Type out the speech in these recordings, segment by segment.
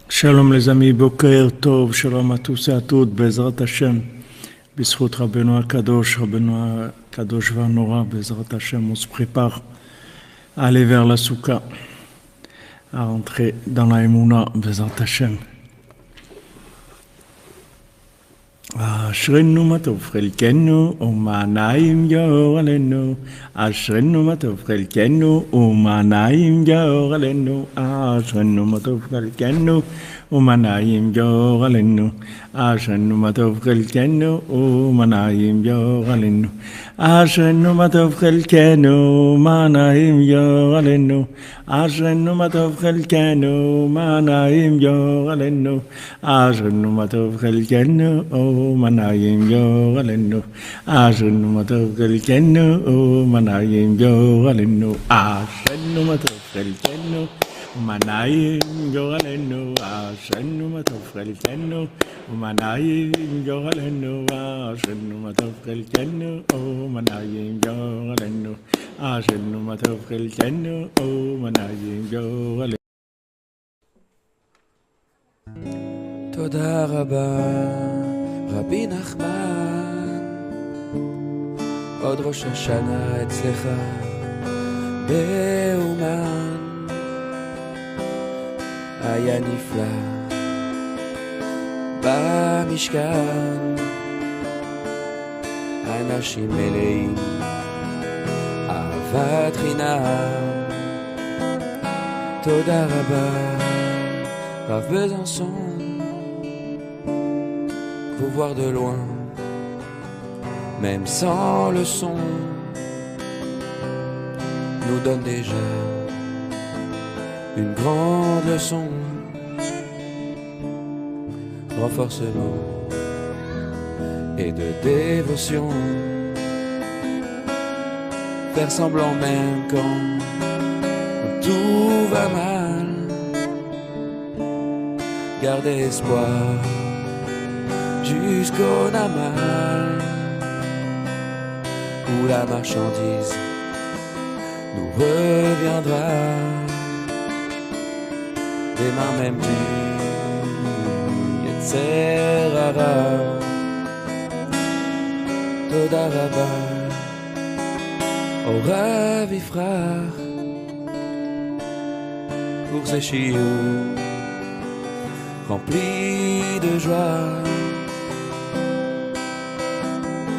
Shalom les amis, Boker Tov, Shalom à tous et à toutes, Bezrat Hashem, B'zchut Rabbeinu HaKadosh, Rabbeinu HaKadosh Vanora, Bezrat Hashem, on se prépare à aller vers la Souka, à rentrer dans la Emouna, Bezrat Hashem. אשרנו מה טוב חלקנו ומעניים יאור עלינו אשרנו מה טוב חלקנו ומעניים יאור עלינו אשרנו מה טוב חלקנו ומעניים יאור עלינו אשרנו מה טוב חלקנו ומעניים יאור עלינו אשרנו מה טוב חלקנו ומעניים יאור עלינו אשרנו מה טוב חלקנו ומעניים יאור עלינו אשרנו מה טוב חלקנו ומעניים יאור עלינו אשרנו מה טוב חלקנו ומעניים יאור עלינו אשרנו מה טוב חלקנו ומעניים יאור עלינו אשרנו מה טוב חלקנו ומעניים יאור עלינו אשרנו מה טוב חלקנו ומעניים יאור עלינו אשרנו מה טוב חלקנו ומעניים יאור עלינו. תודה רבה רבי נחמן, עוד ראש השנה אצלך באומן היה נפלא במשכן, אנשים מלאים אהבת חינם. תודה רבה רב Besançon, vous voir de loin, même sans le son, nous donne déjà une grande leçon. Renforcement et de dévotion, faire semblant même quand tout va mal, garder espoir jusqu'au Namal, où la marchandise nous reviendra des mains même du Yetzer Hara. Toda Rabba au Rav Ifrach pour ces chiots remplis de joie,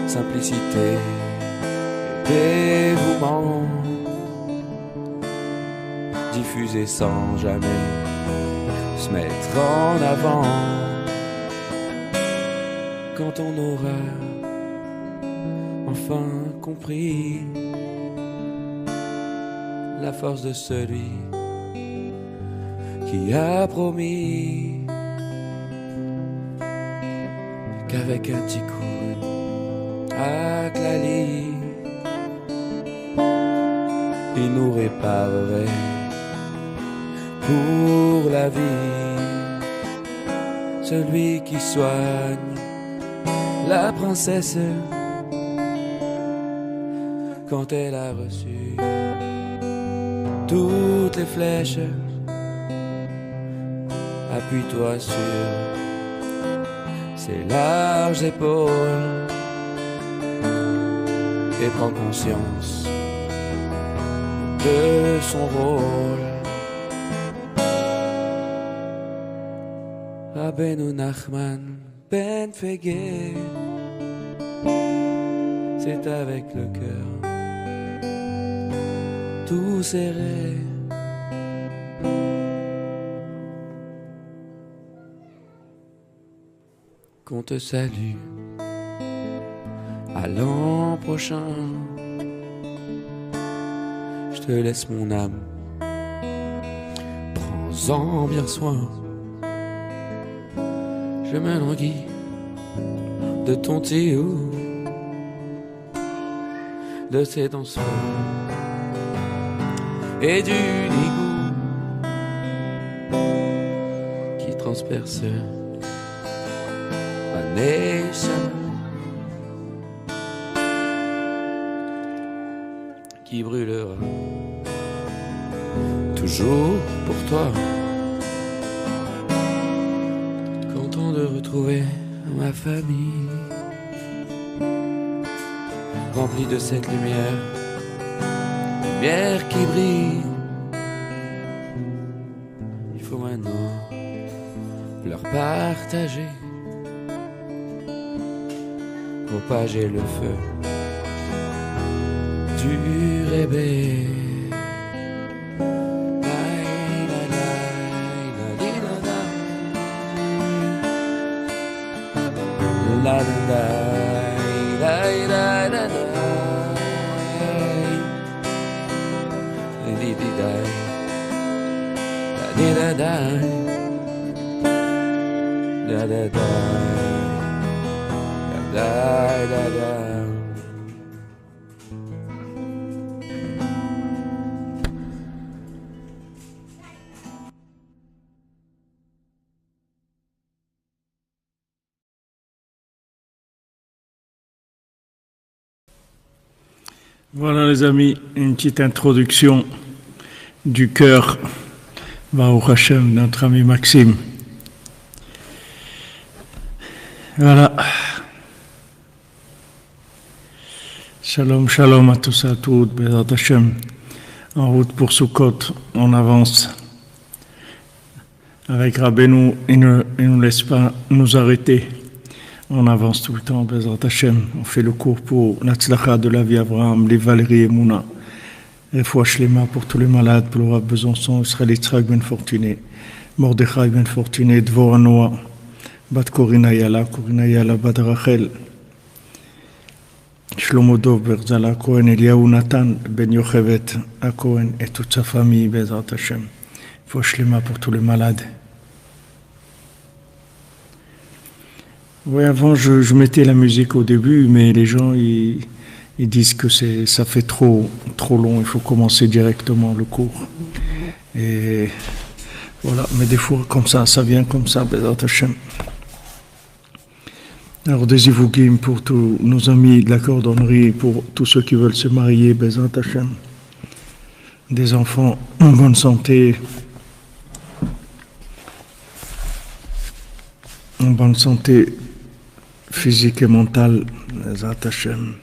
simplicité et dévouement, diffusé sans jamais se mettre en avant. Quand on aura enfin compris la force de celui qui a promis qu'avec un tikkun Haklali, il nous réparerait pour la vie. Celui qui soigne la princesse quand elle a reçu toutes les flèches, appuie-toi sur ses larges épaules et prends conscience de son rôle. Rabbeinu Nachman ben Fegeh, c'est avec le cœur tout serré qu'on te salue. À l'an prochain, je te laisse mon âme, prends-en bien soin. Je me languis de ton tiou, de ses danseurs et du nigou qui transperce ma nation. qui brûlera toujours pour toi. Content de retrouver ma famille, remplie de cette lumière, lumière qui brille. Il faut maintenant leur partager, propager le feu du réveil. La la la la la la la di di da di da da da da da da da da. Voilà les amis, une petite introduction du cœur Baruch Hashem, notre ami Maxime. Voilà. Shalom, shalom à tous et à toutes, Bezrat Hashem. En route pour Sukkot, on avance. Avec Rabbeinu, il ne nous laisse pas nous arrêter. On avance tout le temps, Bezrat Hashem. On fait le cours pour l'Atzlacha de la vie Abraham, les Valérie et Mouna. Refoua Shlema pour tous les malades, pour le Rav Besançon, Israël Yitzhak Ben Fortuné, Mordechai Ben Fortuné, Dvorah Noah, Bat Korina Yala, Bat Rachel, Shlomo Dov Berzala Cohen, Eliaou Nathan Ben Yochevet à Cohen et toute sa famille, Bezrat Hashem. Refoua Shlema pour tous les malades. Oui, avant je mettais la musique au début, mais les gens ils disent que ça fait trop long, il faut commencer directement le cours. Et voilà, mais des fois comme ça vient comme ça, Bezrat Hashem. Alors des Ivugim pour tous nos amis de la cordonnerie, pour tous ceux qui veulent se marier, Bezrat Hashem. Des enfants en bonne santé, physique et mentale, Bezrat Hashem.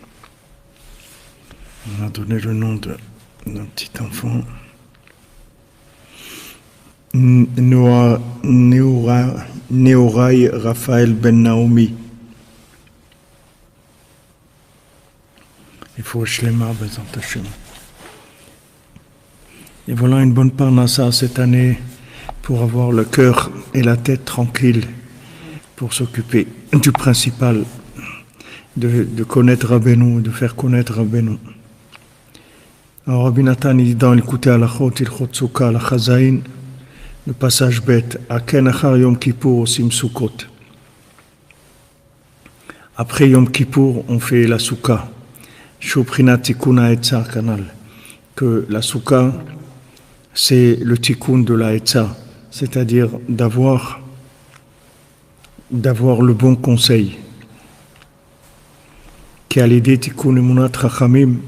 On a donné le nom d'un petit enfant. Neorai Raphaël Ben Naomi. Il faut Shlema, Bezrat Hashem. Et voilà une bonne parnassa cette année pour avoir le cœur et la tête tranquilles, pour s'occuper du principal, de connaître Rabbeinu, de faire connaître Rabbeinu. Alors Rabbi Nathan dit dans l'écouter à l'achot, ilchot souka, la chazaïn, le passage bête, à ken achar Yom Kippour osim soukot. Après Yom Kippour, on fait la souka. Shoprinat tikuna etza kanal. Que la souka, c'est le tikkun de la etza, c'est-à-dire d'avoir le bon conseil. Qui a l'idée tikkun emunat chachamim,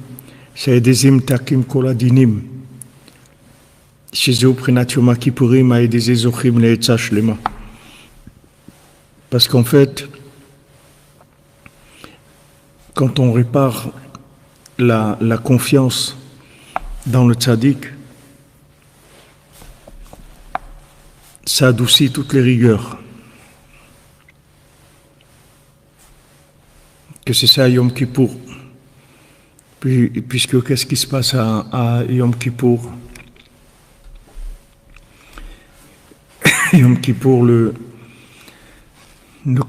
c'est des takim koladinim. Chez eux, prinat yom kippourim a des ezochim leetza shlema. Parce qu'en fait, quand on répare la confiance dans le tzaddik, ça adoucit toutes les rigueurs. Que c'est ça Yom Kippour. Puisque qu'est-ce qui se passe à Yom Kippour? Yom Kippour, le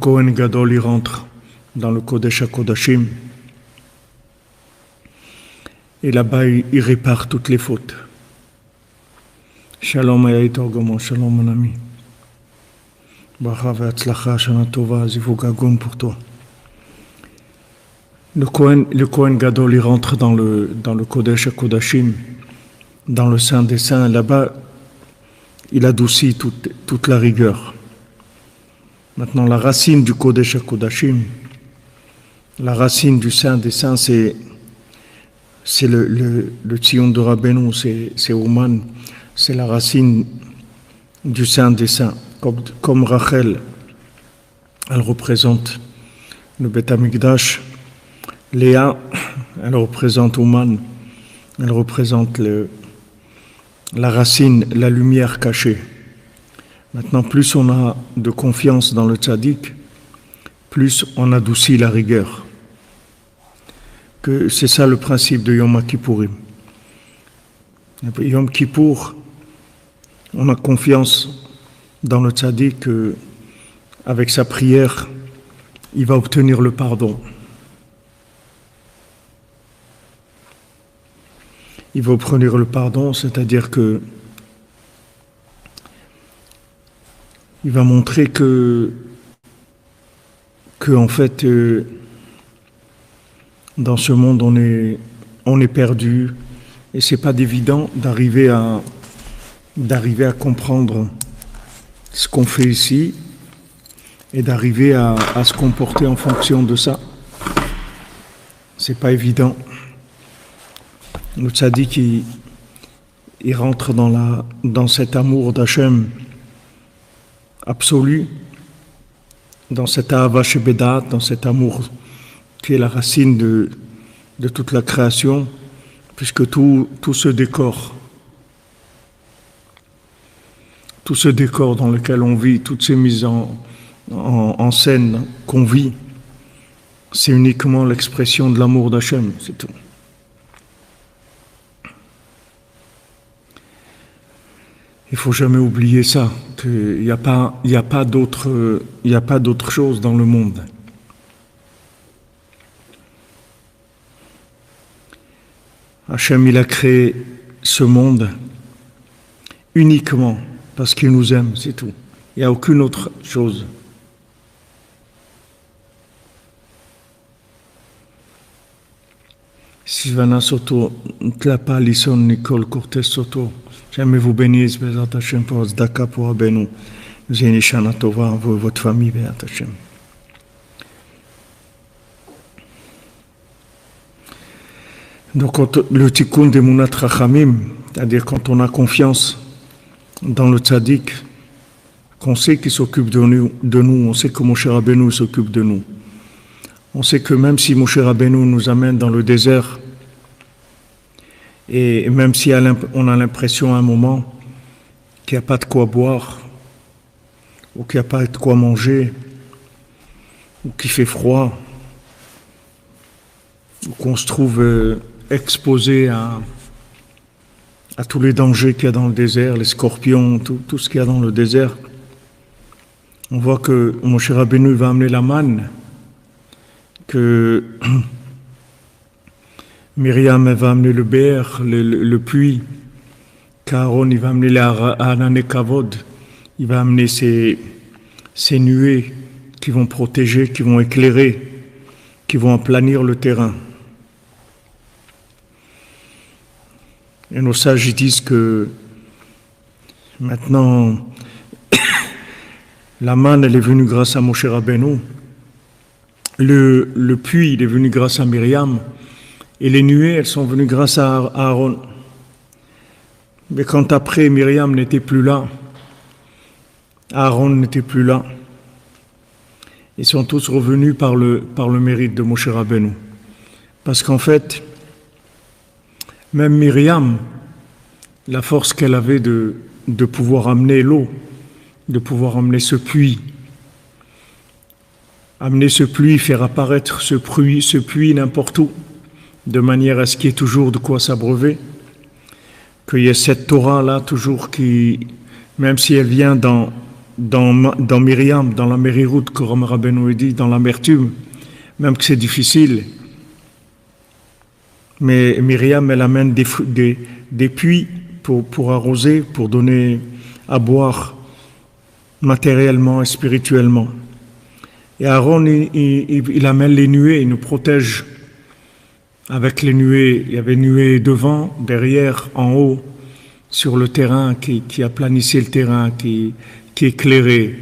Kohen Gadol, il rentre dans le Kodesh HaKodashim. Et là-bas, il répare toutes les fautes. Shalom Ayaïtor Gomon, shalom mon ami. Bracha ve'atzlacha, shana tova, zivug agun pour toi. Le Kohen Gadol, il rentre dans le Kodesh HaKodashim, dans le Saint des Saints. Là-bas, il adoucit toute la rigueur. Maintenant, la racine du Kodesh HaKodashim, la racine du Saint des Saints, c'est c'est le Tzion de Rabbeinu, c'est Ouman, c'est la racine du Saint des Saints. Comme Rachel, elle représente le Beth Amikdash, Léa, elle représente Ouman, elle représente la racine, la lumière cachée. Maintenant, plus on a de confiance dans le tzaddik, plus on adoucit la rigueur. Que c'est ça le principe de Yom Kippourim. Yom Kippour, on a confiance dans le tzaddik qu'avec sa prière, il va obtenir le pardon. Il va obtenir le pardon, c'est-à-dire que il va montrer que en fait, dans ce monde, on est perdu et c'est pas évident d'arriver à comprendre ce qu'on fait ici et d'arriver à se comporter en fonction de ça. C'est pas évident. Le tzaddik, il rentre dans cet amour d'Hachem absolu, dans cet ahava shebedat, dans cet amour qui est la racine de toute la création, puisque tout ce décor dans lequel on vit, toutes ces mises en scène qu'on vit, c'est uniquement l'expression de l'amour d'Hachem, c'est tout. Il ne faut jamais oublier ça, qu'il n'y a pas d'autre chose dans le monde. Hachem, il a créé ce monde uniquement parce qu'il nous aime, c'est tout. Il n'y a aucune autre chose. Sylvana Soto, Tlapa, Lisson, Nicole, Cortez Soto, j'aime vous bénisse, Bézat Hachem, pour Zdaka, pour Abenou, Zénishana Tova, votre famille, Bézat Hachem. Donc, le tikkun de Munat Rachamim, c'est-à-dire quand on a confiance dans le tzaddik, qu'on sait qu'il s'occupe de nous, on sait que Moshe Rabbeinu s'occupe de nous. On sait que même si Moshe Rabbeinu nous amène dans le désert, et même si on a l'impression à un moment qu'il n'y a pas de quoi boire, ou qu'il n'y a pas de quoi manger, ou qu'il fait froid, ou qu'on se trouve exposé à tous les dangers qu'il y a dans le désert, les scorpions, tout ce qu'il y a dans le désert, on voit que Moshe Rabbeinu va amener la manne, que Myriam va amener le bér, le puits, qu'Aaron il va amener l'Anan Kavod, il va amener ces nuées qui vont protéger, qui vont éclairer, qui vont aplanir le terrain. Et nos sages disent que maintenant la manne elle est venue grâce à Moshe Rabbeinu, le puits il est venu grâce à Myriam, et les nuées elles sont venues grâce à Aaron. Mais quand après Myriam n'était plus là, Aaron n'était plus là, ils sont tous revenus par le mérite de Moshe Rabbeinu. Parce qu'en fait, même Myriam, la force qu'elle avait de pouvoir amener l'eau, de pouvoir amener ce puits, faire apparaître ce puits n'importe où, de manière à ce qu'il y ait toujours de quoi s'abreuver, qu'il y ait cette Torah-là toujours qui, même si elle vient dans Myriam, dans la Mériroute, comme Rabbeinu dit, dans l'amertume, même que c'est difficile, mais Myriam, elle amène des puits pour arroser, pour donner à boire matériellement et spirituellement. Et Aaron, il amène les nuées, il nous protège avec les nuées. Il y avait nuées devant, derrière, en haut, sur le terrain, qui aplanissait le terrain, qui éclairait.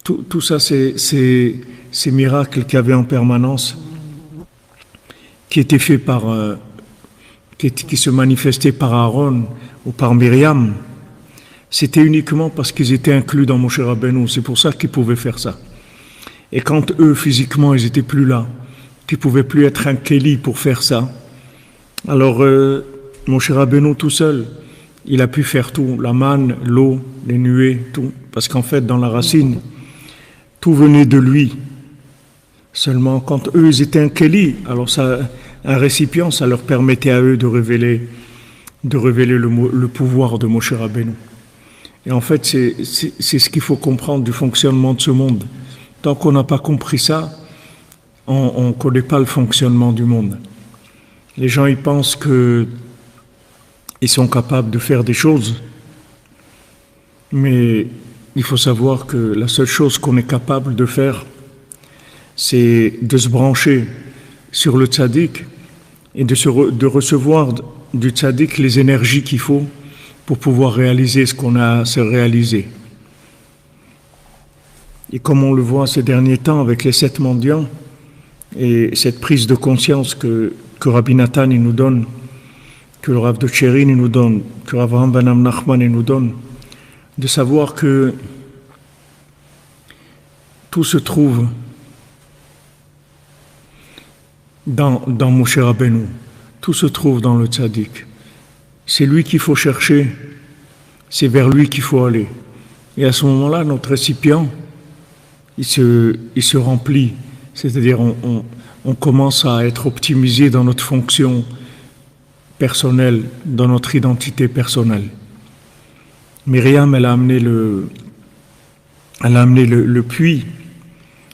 Tout ça, c'est miracles qu'il y avait en permanence, qui étaient faits par qui se manifestaient par Aaron ou par Myriam, c'était uniquement parce qu'ils étaient inclus dans Moshe Rabbeinu. C'est pour ça qu'ils pouvaient faire ça. Et quand eux, physiquement, ils n'étaient plus là, qu'ils ne pouvaient plus être un Kéli pour faire ça, alors Moshe Rabbeinu tout seul, il a pu faire tout, la manne, l'eau, les nuées, tout. Parce qu'en fait, dans la racine, tout venait de lui. Seulement, quand eux, ils étaient un Kéli, alors ça, un récipient, ça leur permettait à eux de révéler le pouvoir de Moshe Rabbeinu. Et en fait, c'est ce qu'il faut comprendre du fonctionnement de ce monde. Tant qu'on n'a pas compris ça, on ne connaît pas le fonctionnement du monde. Les gens, ils pensent qu'ils sont capables de faire des choses, mais il faut savoir que la seule chose qu'on est capable de faire, c'est de se brancher sur le tzaddik et de recevoir du tzaddik les énergies qu'il faut pour pouvoir réaliser ce qu'on a à se réaliser. Et comme on le voit ces derniers temps avec les 7 mendiants et cette prise de conscience que Rabbi Nathan il nous donne, que le Rav de Tchérin il nous donne, que Rav Avraham ben Nachman il nous donne, de savoir que tout se trouve dans Moshe Rabbeinu, tout se trouve dans le tzaddik. C'est lui qu'il faut chercher, c'est vers lui qu'il faut aller. Et à ce moment-là, notre récipient, il se remplit, c'est-à-dire on commence à être optimisé dans notre fonction personnelle, dans notre identité personnelle. Myriam, elle a amené le puits,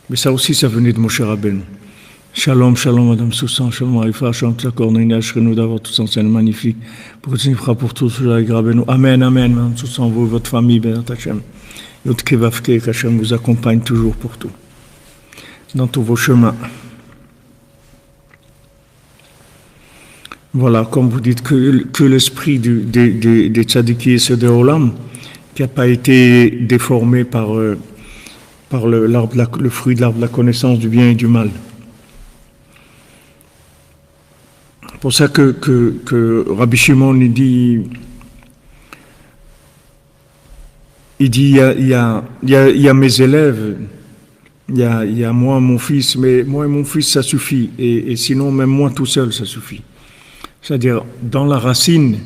mais ça aussi, ça venait de Moshe Rabbeinu. Shalom, shalom, Madame Soussan, shalom, Arifa, shalom, Tlakornina, Shrenou, d'avoir tous en scène magnifique. Pour tous, avec Rabbeinu. Amen, amen, Madame Soussan, vous et votre famille, Bénat Hachem. Yot Kevavke, qu'Hachem vous accompagne toujours pour tout, dans tous vos chemins. Voilà, comme vous dites, que l'esprit des tzadiki et ceux de Olam, qui n'a pas été déformé par le fruit de l'arbre de la connaissance du bien et du mal. C'est pour ça que Rabbi Shimon il dit il y a mes élèves, il y a moi, mon fils, mais moi et mon fils ça suffit, et sinon même moi tout seul ça suffit. C'est-à-dire dans la racine,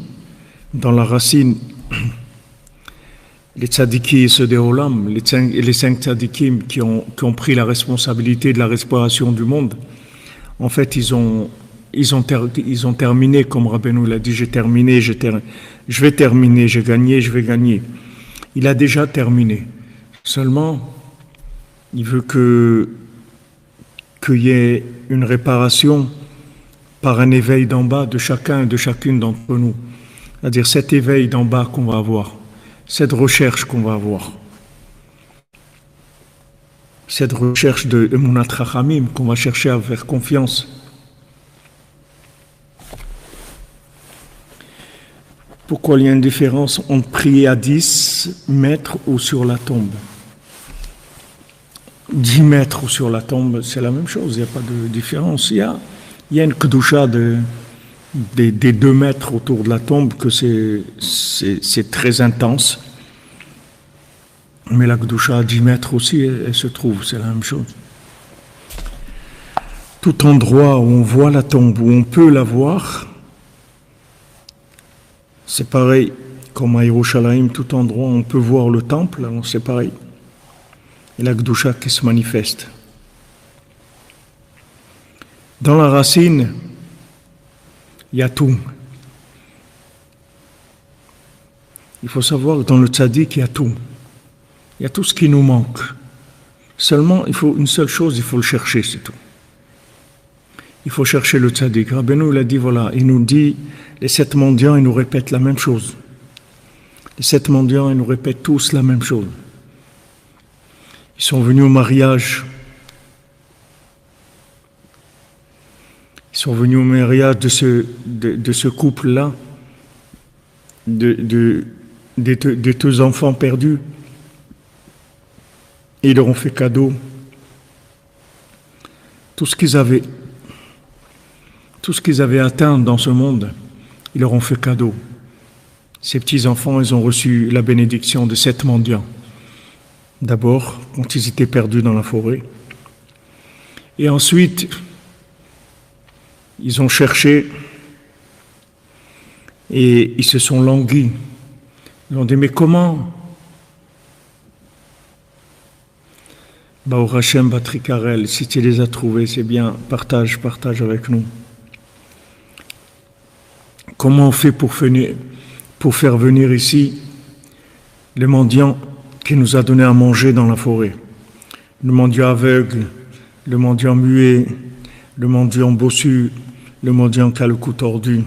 les tzadikis et ceux des Olam, les 5 tzadikim qui ont pris la responsabilité de la respiration du monde, en fait ils ont terminé, comme Rabbeinu l'a dit, je vais terminer, j'ai gagné, je vais gagner. Il a déjà terminé. Seulement, il veut qu'il y ait une réparation par un éveil d'en bas de chacun et de chacune d'entre nous. C'est-à-dire cet éveil d'en bas qu'on va avoir, cette recherche qu'on va avoir, cette recherche de Emunat Chachamim qu'on va chercher à faire confiance. Pourquoi il y a une différence entre prier à 10 mètres ou sur la tombe? 10 mètres ou sur la tombe, c'est la même chose, il n'y a pas de différence. Il y a une kedusha des 2 mètres autour de la tombe, que c'est très intense. Mais la kedusha à 10 mètres aussi, elle se trouve, c'est la même chose. Tout endroit où on voit la tombe, où on peut la voir, c'est pareil, comme à Yerushalayim, tout endroit où on peut voir le temple, alors c'est pareil. Et la Kedusha qui se manifeste. Dans la racine, il y a tout. Il faut savoir que dans le tzaddik, il y a tout. Il y a tout ce qui nous manque. Seulement, il faut une seule chose, il faut le chercher, c'est tout. Il faut chercher le tzaddik. Rabbeinu, il a dit, voilà, il nous dit, les 7 mendiants, ils nous répètent la même chose. Les 7 mendiants, ils nous répètent tous la même chose. Ils sont venus au mariage. Ils sont venus au mariage de ce couple-là, des 2 enfants perdus. Et ils leur ont fait cadeau tout ce qu'ils avaient atteint dans ce monde, ils leur ont fait cadeau. Ces petits-enfants, ils ont reçu la bénédiction de 7 mendiants. D'abord, quand ils étaient perdus dans la forêt. Et ensuite, ils ont cherché et ils se sont languis. Ils ont dit, mais comment? Baruch Hashem Batrikarel, si tu les as trouvés, c'est bien, partage avec nous. Comment on fait pour faire venir ici le mendiant qui nous a donné à manger dans la forêt? Le mendiant aveugle, le mendiant muet, le mendiant bossu, le mendiant qui a le cou tordu,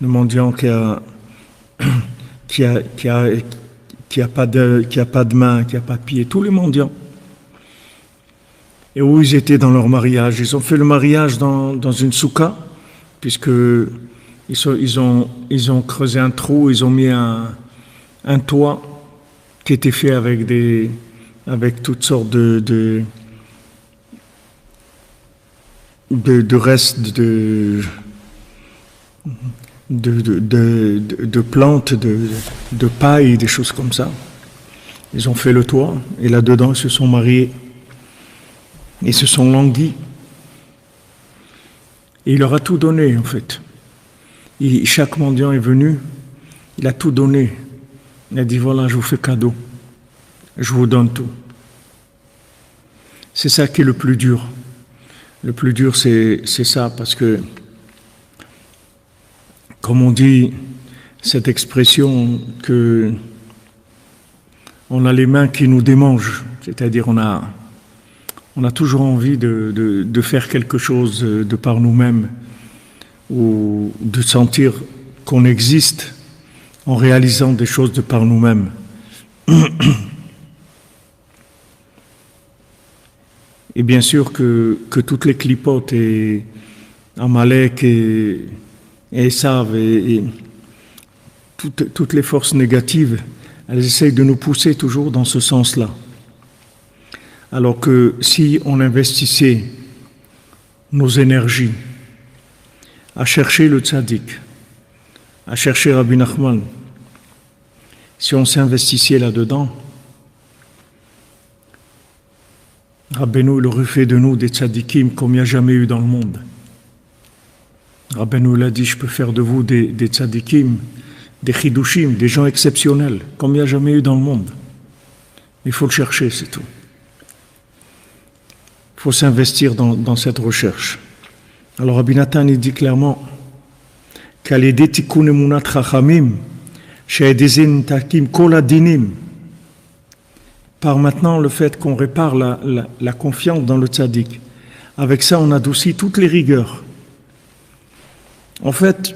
le mendiant qui a pas de main, qui a pas de pied, tous les mendiants. Et où ils étaient dans leur mariage? Ils ont fait le mariage dans une souka, puisque ils ont creusé un trou, ils ont mis un toit qui était fait avec toutes sortes de restes de plantes, de paille, des choses comme ça. Ils ont fait le toit, et là-dedans, ils se sont mariés. Ils se sont languis. Et il leur a tout donné, en fait. Chaque mendiant est venu, il a tout donné. Il a dit, voilà, je vous fais cadeau. Je vous donne tout. C'est ça qui est le plus dur. Le plus dur, c'est ça, parce que, comme on dit, cette expression que on a les mains qui nous démangent, c'est-à-dire on a toujours envie de faire quelque chose de par nous-mêmes ou de sentir qu'on existe en réalisant des choses de par nous-mêmes. Et bien sûr que toutes les clipotes et Amalek et Esav et toutes les forces négatives, elles essayent de nous pousser toujours dans ce sens-là. Alors que si on investissait nos énergies à chercher le tzaddik, à chercher Rabbi Nachman, si on s'investissait là-dedans, Rabbeinu il aurait fait de nous des tzaddikim comme il n'y a jamais eu dans le monde. Rabbeinu il a dit, je peux faire de vous des tzaddikim, des chidushim, des gens exceptionnels, comme il n'y a jamais eu dans le monde. Il faut le chercher, c'est tout. Il faut s'investir dans cette recherche. Alors Rabbi Nathan il dit clairement qu'Al-Yedei Tikkun Emunat Chachamim she'edezin takim kol hadinim, par maintenant le fait qu'on répare la confiance dans le tzaddik. Avec ça, on adoucit toutes les rigueurs. En fait,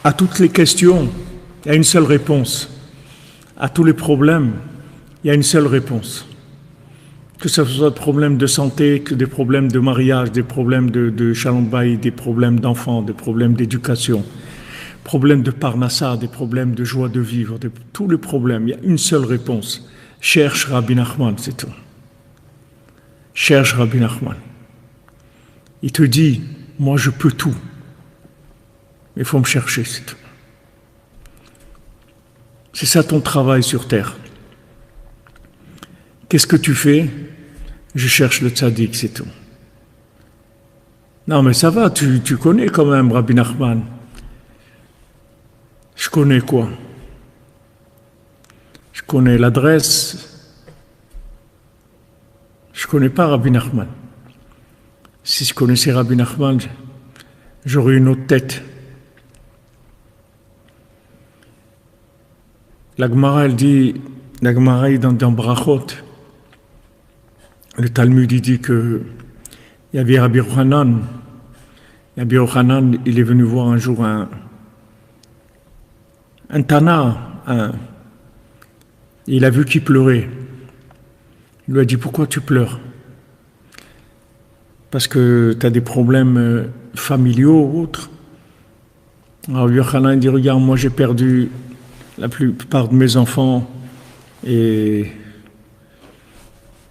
à toutes les questions, il y a une seule réponse. À tous les problèmes, il y a une seule réponse. Que ce soit des problèmes de santé, que des problèmes de mariage, des problèmes de shalom bayit, des problèmes d'enfants, des problèmes d'éducation, problèmes de parnassa, des problèmes de joie de vivre, tous les problèmes, il y a une seule réponse. Cherche Rabbi Nachman, c'est tout. Cherche Rabbi Nachman. Il te dit, moi je peux tout. Il faut me chercher, c'est tout. C'est ça ton travail sur terre. Qu'est-ce que tu fais? Je cherche le tzaddik, c'est tout. Non mais ça va, tu connais quand même Rabbi Nachman. Je connais quoi? Je connais l'adresse. Je connais pas Rabbi Nachman. Si je connaissais Rabbi Nachman, j'aurais une autre tête. La Gemara, elle dit, la Gemara est dans Brachot. Le Talmud, il dit que il y avait Rabbi Yochanan. Rabbi Yochanan, il est venu voir un jour un Tana. Il a vu qu'il pleurait. Il lui a dit, pourquoi tu pleures? Parce que tu as des problèmes familiaux ou autres. Alors Rabbi Yochanan dit, regarde, moi j'ai perdu la plupart de mes enfants et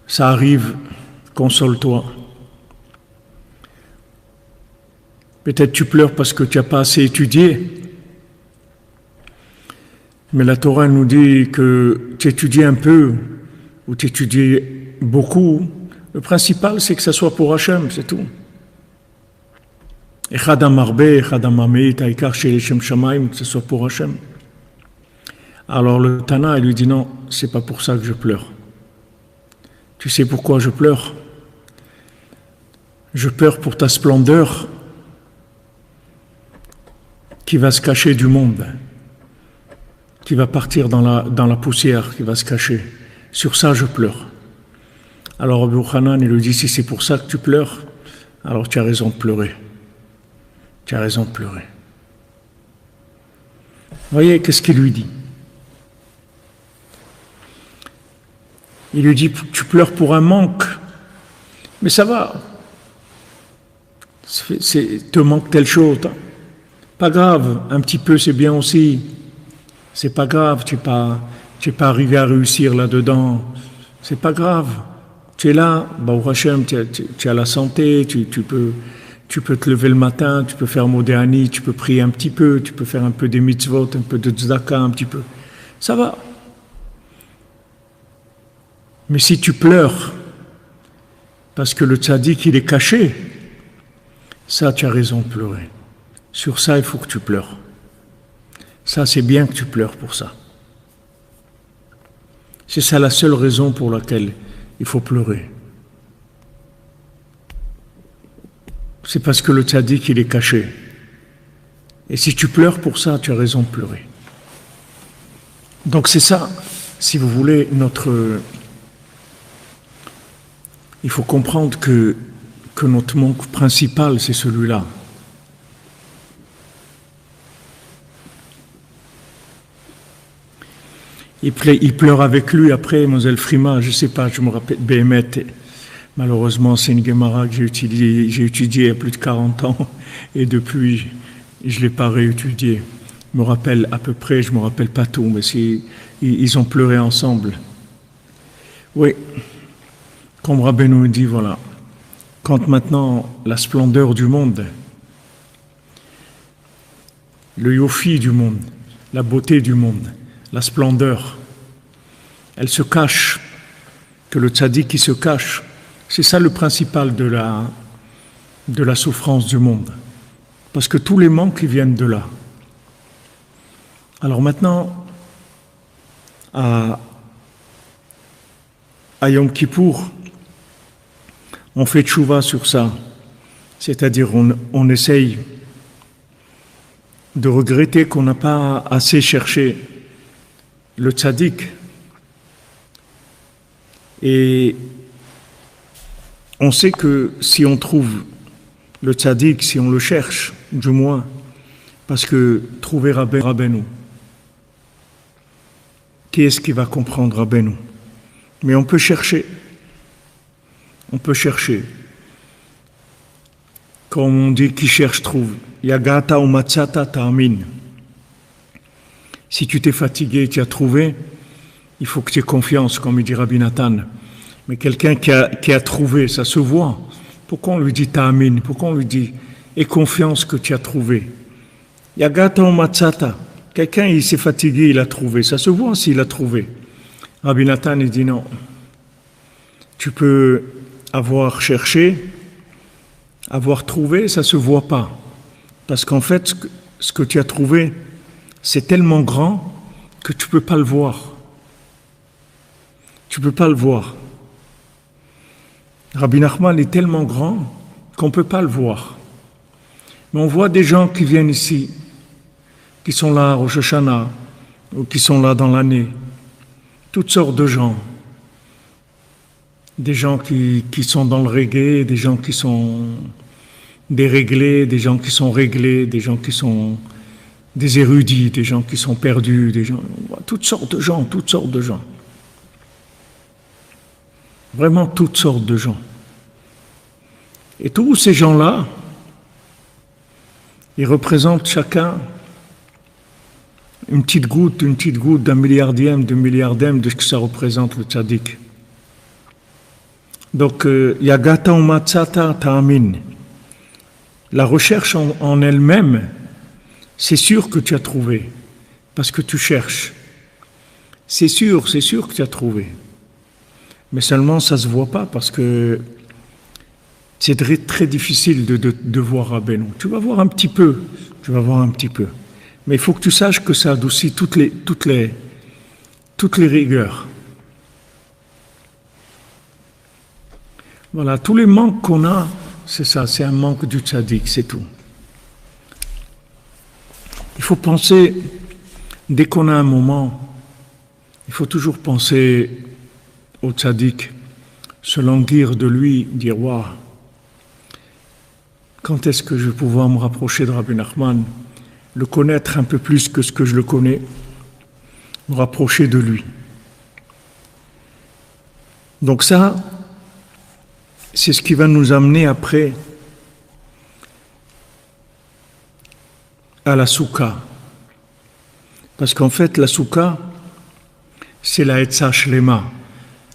ça arrive, console-toi. Peut-être tu pleures parce que tu n'as pas assez étudié. Mais la Torah nous dit que tu étudies un peu ou tu étudies beaucoup. Le principal, c'est que ça soit pour Hachem, c'est tout. Echadam arbe, echadam amit, aïkar chez les Shem Shamaim, que ce soit pour Hachem. Alors le Tana, il lui dit non, c'est pas pour ça que je pleure. Tu sais pourquoi je pleure? Je pleure pour ta splendeur qui va se cacher du monde, qui va partir dans la poussière, qui va se cacher. Sur ça, je pleure. Alors Rabbi Yochanan, il lui dit, si c'est pour ça que tu pleures, alors tu as raison de pleurer. Tu as raison de pleurer. Voyez, qu'est-ce qu'il lui dit? Il lui dit, tu pleures pour un manque, mais ça va. Te manque telle chose. Pas grave, un petit peu c'est bien aussi. C'est pas grave, tu n'es pas arrivé à réussir là-dedans. C'est pas grave. Tu es là, Baruch Hashem, tu as la santé, tu peux te lever le matin, tu peux faire Modéani, tu peux prier un petit peu, tu peux faire un peu des mitzvot, un peu de tzedaka, un petit peu. Ça va. Mais si tu pleures, parce que le tzaddik il est caché, ça tu as raison de pleurer. Sur ça il faut que tu pleures. Ça c'est bien que tu pleures pour ça. C'est ça la seule raison pour laquelle il faut pleurer. C'est parce que le tzaddik il est caché. Et si tu pleures pour ça, tu as raison de pleurer. Donc c'est ça, si vous voulez, il faut comprendre que notre manque principal, c'est celui-là. Il pleure avec lui après, Moselle Frima, je ne sais pas, je me rappelle, Béhémet, malheureusement c'est une Gemara que j'ai étudiée il y a plus de 40 ans, et depuis, je ne l'ai pas réétudiée. Je me rappelle à peu près, je ne me rappelle pas tout, mais ils ont pleuré ensemble. Oui, comme Rabbeinu dit, voilà, quand maintenant la splendeur du monde, le yofi du monde, la beauté du monde, la splendeur, elle se cache, que le tzaddik qui se cache, c'est ça le principal de la souffrance du monde. Parce que tous les manques ils viennent de là. Alors maintenant, à Yom Kippour, on fait tchouva sur ça. C'est-à-dire on essaye de regretter qu'on n'a pas assez cherché le tzaddik. Et on sait que si on trouve le tzaddik, si on le cherche, du moins, parce que trouver Rabbeinu, qui est-ce qui va comprendre Rabbeinu? Mais on peut chercher. On peut chercher. Comme on dit, qui cherche trouve. Yagata ou matzata ta'amin. Si tu t'es fatigué, tu as trouvé, il faut que tu aies confiance, comme il dit Rabbi Nathan. Mais quelqu'un qui a trouvé, ça se voit. Pourquoi on lui dit ta'amin? Pourquoi on lui dit aie confiance que tu as trouvé? Yagata ou matzata. Quelqu'un, il s'est fatigué, il a trouvé. Ça se voit s'il a trouvé. Rabbi Nathan, il dit non. Tu peux avoir cherché, avoir trouvé, ça ne se voit pas. Parce qu'en fait, ce que tu as trouvé, c'est tellement grand que tu ne peux pas le voir. Tu ne peux pas le voir. Rabbi Nachman est tellement grand qu'on ne peut pas le voir. Mais on voit des gens qui viennent ici, qui sont là à Rosh Hashanah, ou qui sont là dans l'année. Toutes sortes de gens. Des gens qui sont dans le reggae, des gens qui sont déréglés, des gens qui sont réglés, des gens qui sont des érudits, des gens qui sont perdus, des gens, toutes sortes de gens, toutes sortes de gens. Vraiment toutes sortes de gens. Et tous ces gens-là, ils représentent chacun une petite goutte d'un milliardième, de milliardième de ce que ça représente le tzaddik. Donc, Yagata ou Matzata Ta'amin. La recherche en elle-même, c'est sûr que tu as trouvé, parce que tu cherches. C'est sûr que tu as trouvé. Mais seulement ça ne se voit pas, parce que c'est très, très difficile de voir Rabbeinu. Tu vas voir un petit peu, Mais il faut que tu saches que ça adoucit toutes les rigueurs. Voilà, tous les manques qu'on a, c'est ça, c'est un manque du tzaddik, c'est tout. Il faut penser, dès qu'on a un moment, il faut toujours penser au tzaddik, se languir de lui, dire waouh, quand est-ce que je vais pouvoir me rapprocher de Rabbi Nachman, le connaître un peu plus que ce que je le connais, me rapprocher de lui. Donc ça, c'est ce qui va nous amener après à la soukha. Parce qu'en fait, la soukha, c'est la Etza Shlema.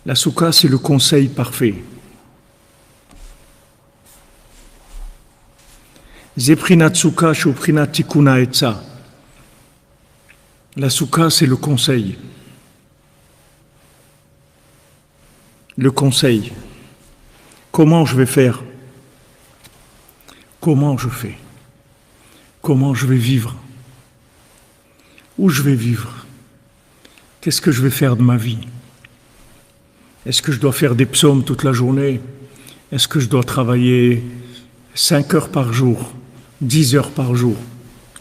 La soukha, c'est le conseil parfait. Zeprinat soukha, shuprinat tikuna Etza. La soukha, c'est le conseil. Le conseil. Comment je vais faire? Comment je fais? Comment je vais vivre? Où je vais vivre? Qu'est-ce que je vais faire de ma vie? Est-ce que je dois faire des psaumes toute la journée? Est-ce que je dois travailler 5 heures par jour, 10 heures par jour,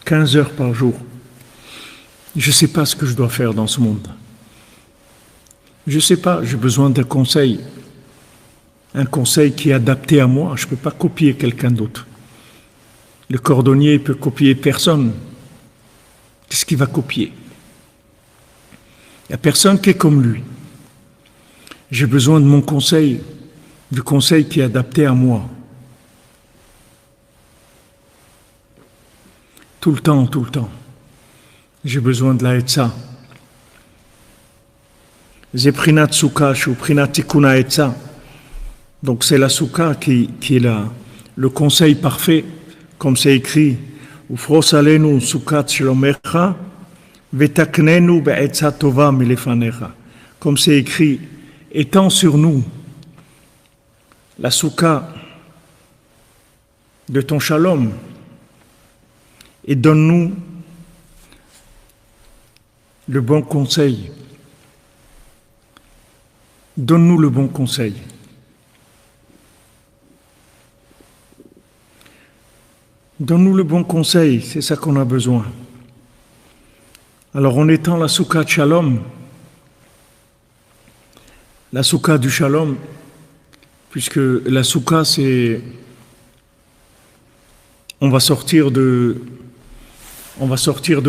15 heures par jour? Je ne sais pas ce que je dois faire dans ce monde. Je ne sais pas, j'ai besoin d'un conseil. Un conseil qui est adapté à moi. Je ne peux pas copier quelqu'un d'autre. Le cordonnier peut copier personne. Qu'est-ce qu'il va copier? Il n'y a personne qui est comme lui. J'ai besoin de mon conseil, du conseil qui est adapté à moi. Tout le temps. J'ai besoin de la Etza. Zeprinat soukha, shuprinat tikuna Etza. Donc c'est la soukha qui est le conseil parfait, comme c'est écrit. Ufros alenu soukat shlomecha, vetaknenu be'etza tova milefanecha. Comme c'est écrit, étends sur nous la soukha de ton shalom et donne-nous le bon conseil. Donne-nous le bon conseil. Donne-nous le bon conseil, c'est ça qu'on a besoin. Alors en étant la soukha de Shalom, la soukha du Shalom, puisque la soukha c'est... On va sortir de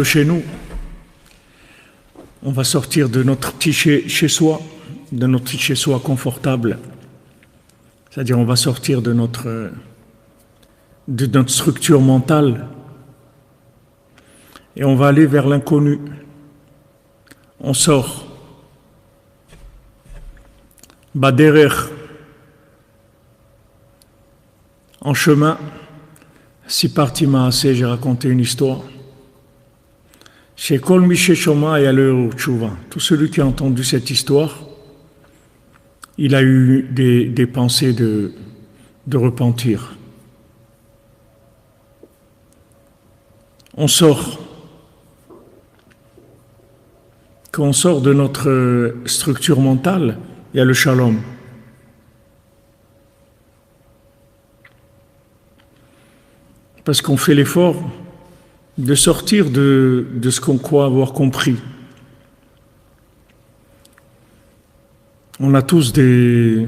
chez nous, on va sortir de notre petit chez-soi, de notre petit chez-soi confortable. C'est-à-dire on va sortir de notre structure mentale et on va aller vers l'inconnu. On sort. Baderer. En chemin, si parti m'a assez, j'ai raconté une histoire. Chez Kol Miché Shoma et à l'heure Tchouva, tout celui qui a entendu cette histoire, il a eu des pensées de repentir. On sort. Quand on sort de notre structure mentale, il y a le shalom. Parce qu'on fait l'effort de sortir de ce qu'on croit avoir compris. On a tous des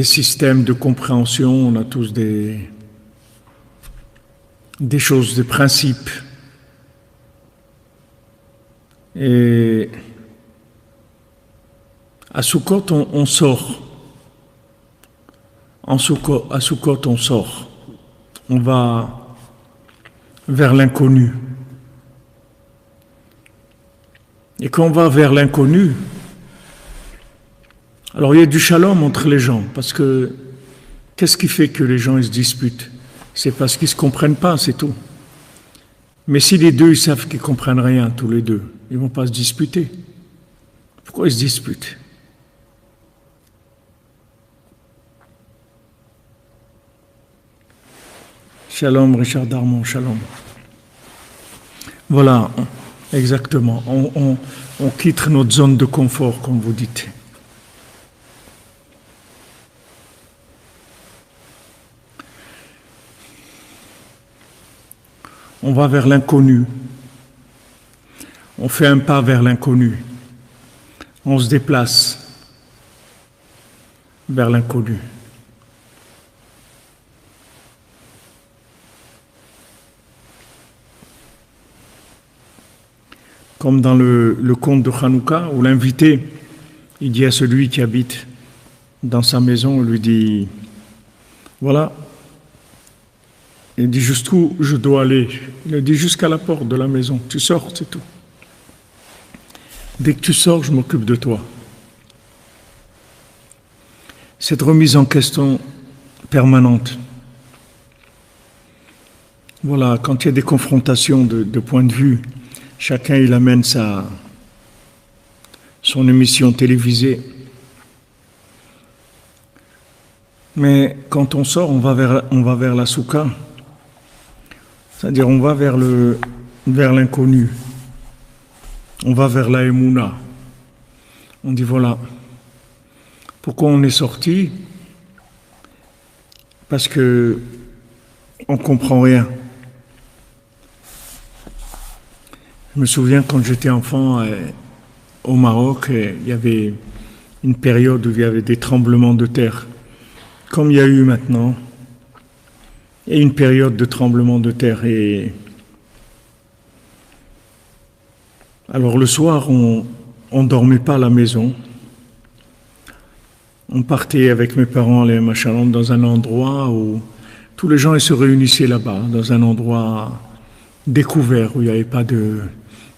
systèmes de compréhension, on a tous des choses, des principes. Et à Sukkot, on sort. À Sukkot, on sort. On va vers l'inconnu. Et quand on va vers l'inconnu, alors il y a du shalom entre les gens, parce que qu'est-ce qui fait que les gens ils se disputent? c'est parce qu'ils ne se comprennent pas, c'est tout. Mais si les deux ils savent qu'ils ne comprennent rien, tous les deux, ils ne vont pas se disputer. Pourquoi ils se disputent? Shalom, Richard Darmon, shalom. Voilà, exactement. On quitte notre zone de confort, comme vous dites. On va vers l'inconnu. On fait un pas vers l'inconnu. On se déplace vers l'inconnu. Comme dans le conte de Hanouka, où l'invité, il dit à celui qui habite dans sa maison, il lui dit, voilà, il dit jusqu'où je dois aller. Il dit jusqu'à la porte de la maison, tu sors, c'est tout. Dès que tu sors, je m'occupe de toi. Cette remise en question permanente. Voilà, quand il y a des confrontations de points de vue, chacun il amène son émission télévisée. Mais quand on sort, on va vers la soukha. C'est-à-dire on va vers l'inconnu. On va vers la Emouna. On dit voilà, pourquoi on est sorti? Parce que on comprend rien. Je me souviens quand j'étais enfant au Maroc, il y avait une période où il y avait des tremblements de terre, comme il y a eu maintenant, et une période de tremblements de terre. Et alors le soir, on dormait pas à la maison. On partait avec mes parents, les machalom, dans un endroit où tous les gens ils se réunissaient là-bas, dans un endroit découvert où il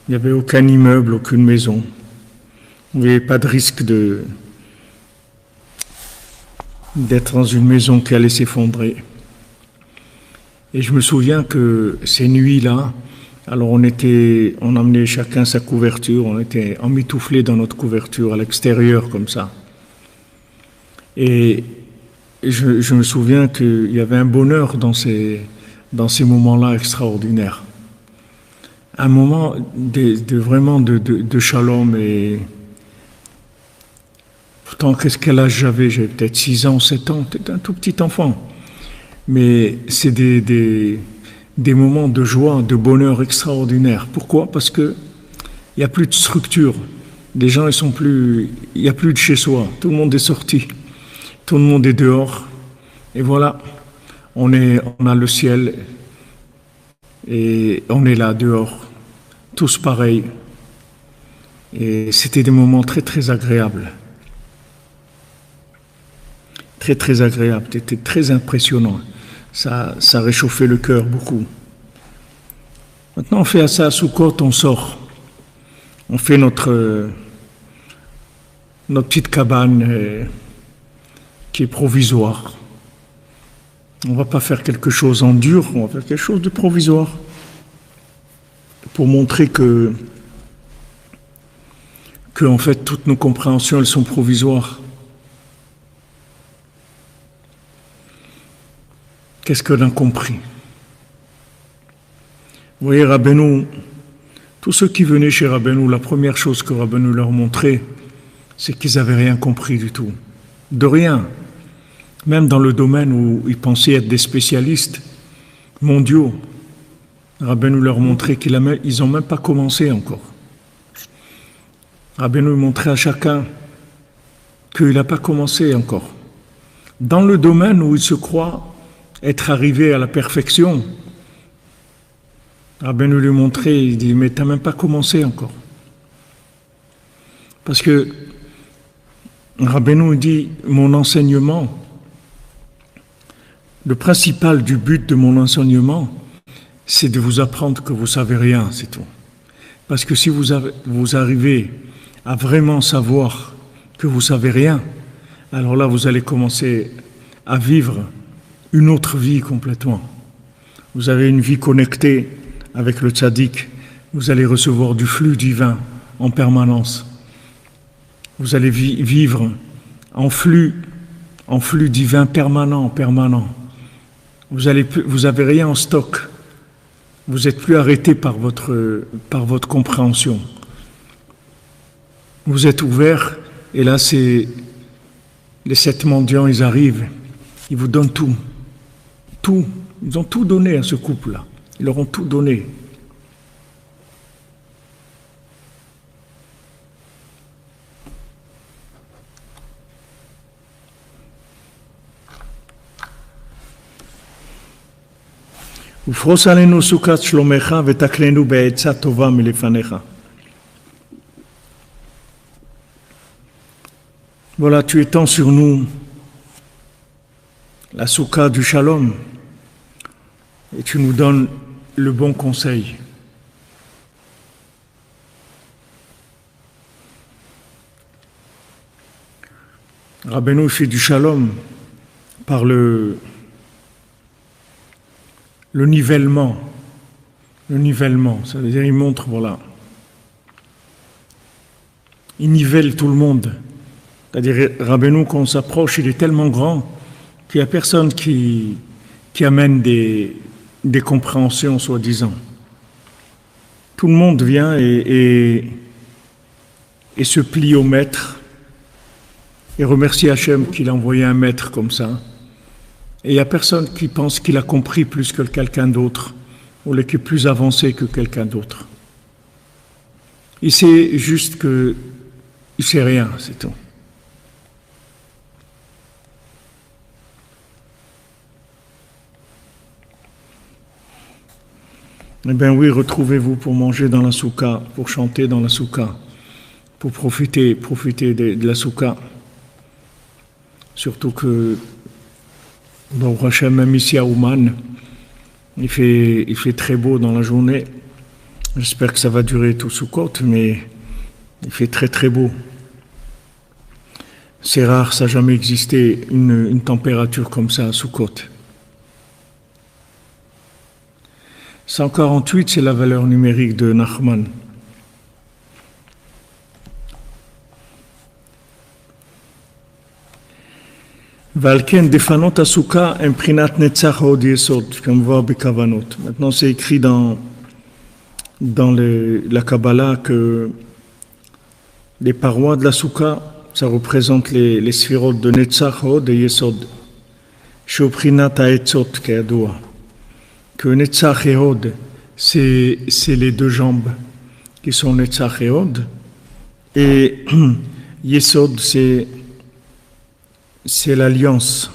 n'y avait aucun immeuble, aucune maison. Il n'y avait pas de risque d'être dans une maison qui allait s'effondrer. Et je me souviens que ces nuits-là, alors on emmenait chacun sa couverture, on était emmitouflés dans notre couverture à l'extérieur comme ça. Et je me souviens qu'il y avait un bonheur dans ces moments-là extraordinaires. Un moment vraiment de shalom. Et pourtant, quel âge j'avais? J'avais peut-être 6 ans, 7 ans, peut-être un tout petit enfant. Mais c'est des moments de joie, de bonheur extraordinaires. Pourquoi? Parce que il n'y a plus de structure. Les gens, il n'y a plus de chez soi. Tout le monde est sorti. Tout le monde est dehors. Et voilà, on a le ciel et on est là dehors, tous pareils. Et c'était des moments très très agréables. Très très agréables, c'était très impressionnant. Ça réchauffait le cœur beaucoup. Maintenant on fait ça à Soukot, on sort. On fait notre petite cabane qui est provisoire. On ne va pas faire quelque chose en dur, on va faire quelque chose de provisoire pour montrer que en fait toutes nos compréhensions elles sont provisoires. Qu'est-ce qu'on a compris? Vous voyez, Rabbeinu, tous ceux qui venaient chez Rabbeinu, la première chose que Rabbeinu leur montrait, c'est qu'ils n'avaient rien compris du tout. De rien. Même dans le domaine où ils pensaient être des spécialistes mondiaux, Rabbeinu leur montrait qu'ils n'ont même pas commencé encore. Rabbeinu montrait à chacun qu'il n'a pas commencé encore. Dans le domaine où il se croit être arrivé à la perfection, Rabbeinu lui montrait, il dit, mais tu n'as même pas commencé encore. Parce que Rabbeinu dit, mon enseignement, le principal du but de mon enseignement, c'est de vous apprendre que vous ne savez rien, c'est tout. Parce que si vous arrivez à vraiment savoir que vous ne savez rien, alors là, vous allez commencer à vivre une autre vie complètement. vous avez une vie connectée avec le tzaddik, vous allez recevoir du flux divin en permanence. Vous allez vivre en flux divin permanent. Vous avez rien en stock. Vous n'êtes plus arrêté par votre compréhension. Vous êtes ouvert, et là, c'est les 7 mendiants, ils arrivent, ils vous donnent tout. Tout. Ils ont tout donné à ce couple-là. Ils leur ont tout donné. ופרוס עלינו סוכת שלומך ותקננו בעצה טובה מלפניך. Voilà, tu étends sur nous la soukha du shalom et tu nous donnes le bon conseil. Rabbeinu fait du shalom par le nivellement. Le nivellement, ça veut dire il montre, voilà. Il nivelle tout le monde. C'est-à-dire, Rabbeinu, quand on s'approche, il est tellement grand qu'il n'y a personne qui amène des compréhensions, soi-disant. Tout le monde vient et se plie au maître et remercie Hachem qu'il a envoyé un maître comme ça. Et il n'y a personne qui pense qu'il a compris plus que quelqu'un d'autre ou qui est plus avancé que quelqu'un d'autre. Il sait juste qu'il ne sait rien, c'est tout. Eh bien oui, retrouvez-vous pour manger dans la soukha, pour chanter dans la soukha, pour profiter de la soukha. Surtout que, bon, Hachem, même ici à Ouman, il fait très beau dans la journée. J'espère que ça va durer tout Sukkot, mais il fait très très beau. C'est rare, ça n'a jamais existé une température comme ça à Sukkot. 148, c'est la valeur numérique de Nachman. Valken defanot asuka imprinat netzach od yesod, comme voit bekavanot. Maintenant, c'est écrit dans la Kabbalah que les parois de la soukha, ça représente les sphirotes de netzach od et yesod. Shoprinat haetzot keyadoua. Que Netzach et Hod, c'est les 2 jambes qui sont Netzach et Hod, et Yesod, c'est l'alliance.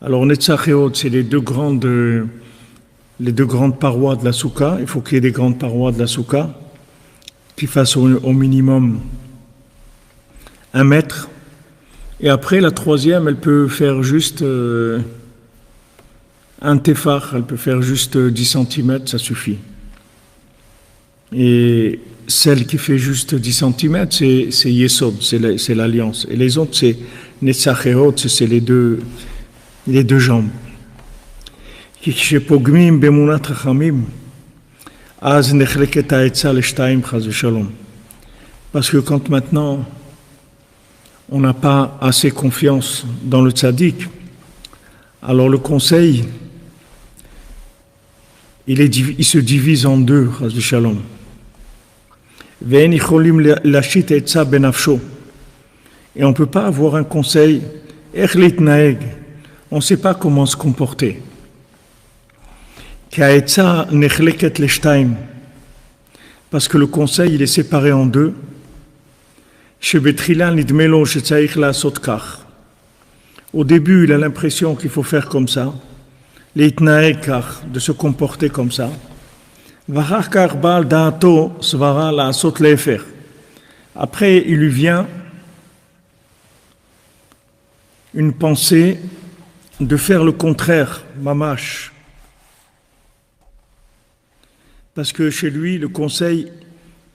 Alors Netzach et Hod, c'est les deux grandes parois de la soukha. Il faut qu'il y ait des grandes parois de la soukha qui fassent au minimum 1 mètre, et après la 3e, elle peut faire juste un tefar, elle peut faire juste 10 cm, ça suffit. Et celle qui fait juste 10 cm, c'est Yesod, c'est l'alliance. Et les autres, c'est Netzach et Hod, c'est les deux jambes. כשפוגמים באמונת חכמים, אז נחלקת העצה לשתיים חס ושלום. Parce que quand maintenant, on n'a pas assez confiance dans le tzaddik, alors le conseil, il se divise en 2, chas v'shalom. Ve'en yicholim lashit etza benafsho. Et on ne peut pas avoir un conseil, ech litnaeg. On ne sait pas comment se comporter. Ka'etza nechleket leshtaim. Parce que le conseil, il est séparé en 2. Shebetrila nidmelo shetzaich la'asot kach. Au début, il a l'impression qu'il faut faire comme ça. De se comporter comme ça. Après, il lui vient une pensée de faire le contraire, mamash. Parce que chez lui, le conseil,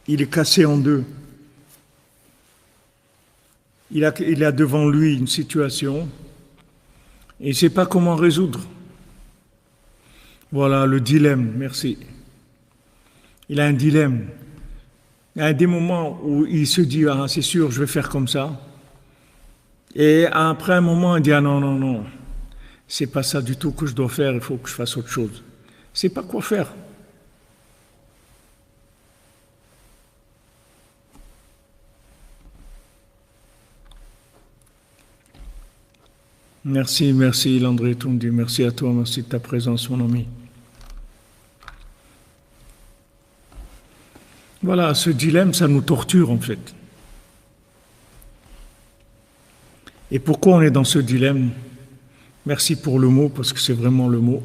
il est cassé en 2. Il a devant lui une situation et il ne sait pas comment résoudre. Voilà le dilemme, merci. Il a un dilemme. Il y a des moments où il se dit, ah, c'est sûr, je vais faire comme ça. Et après un moment, il dit, ah non, non, non, c'est pas ça du tout que je dois faire, il faut que je fasse autre chose. C'est pas quoi faire. Merci, merci Landré Toundi, merci à toi, merci de ta présence, mon ami. Voilà, ce dilemme, ça nous torture en fait. Et pourquoi on est dans ce dilemme? Merci pour le mot, parce que c'est vraiment le mot.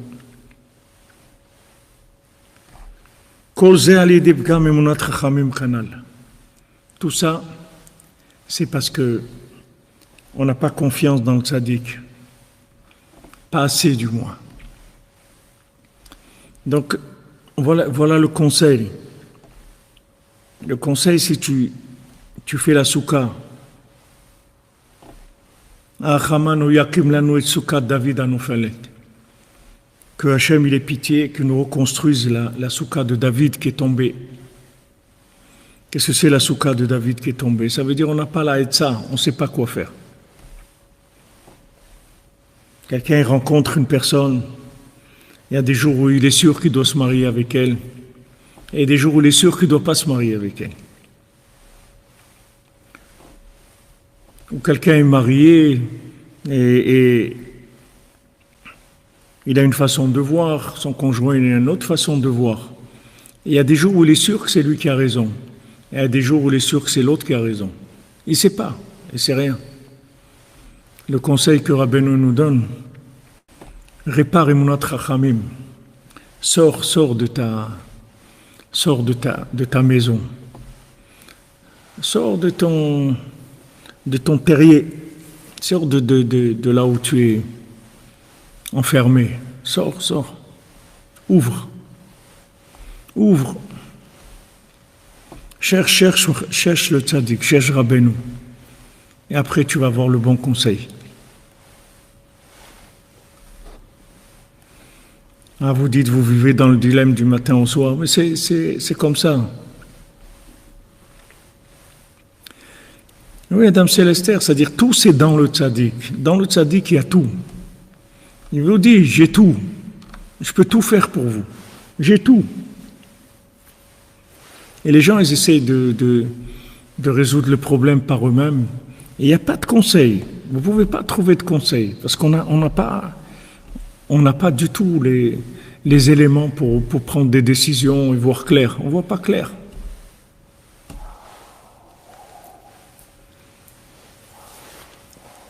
Tout ça, c'est parce que on n'a pas confiance dans le tzaddik. Pas assez du moins. Donc, voilà le conseil. Le conseil, si tu fais la soukha, que Hachem il ait pitié, que nous reconstruise la soukha de David qui est tombée. Qu'est-ce que c'est la soukha de David qui est tombée? Ça veut dire on n'a pas la Etza, on ne sait pas quoi faire. Quelqu'un rencontre une personne, il y a des jours où il est sûr qu'il doit se marier avec elle, et des jours où il est sûr qu'il ne doit pas se marier avec elle. Ou quelqu'un est marié et il a une façon de voir, son conjoint il a une autre façon de voir. Et il y a des jours où il est sûr que c'est lui qui a raison, et il y a des jours où il est sûr que c'est l'autre qui a raison. Il ne sait pas, il ne sait rien. Le conseil que Rabbeinu nous donne, répare Emunat Chachamim, sors de ta maison, sors de ton terrier, sors de là où tu es enfermé, sors, ouvre, cherche le tzaddik, cherche Rabbeinu. Et après, tu vas avoir le bon conseil. Ah, vous dites, vous vivez dans le dilemme du matin au soir, mais c'est comme ça. Oui, Adam Célestère, c'est-à-dire tout c'est dans le tzaddik. Dans le tzaddik, il y a tout. Il vous dit, j'ai tout. Je peux tout faire pour vous. J'ai tout. Et les gens, ils essayent de résoudre le problème par eux-mêmes. Et il n'y a pas de conseil. Vous ne pouvez pas trouver de conseil. Parce qu'on n'a pas du tout les éléments pour prendre des décisions et voir clair. On ne voit pas clair.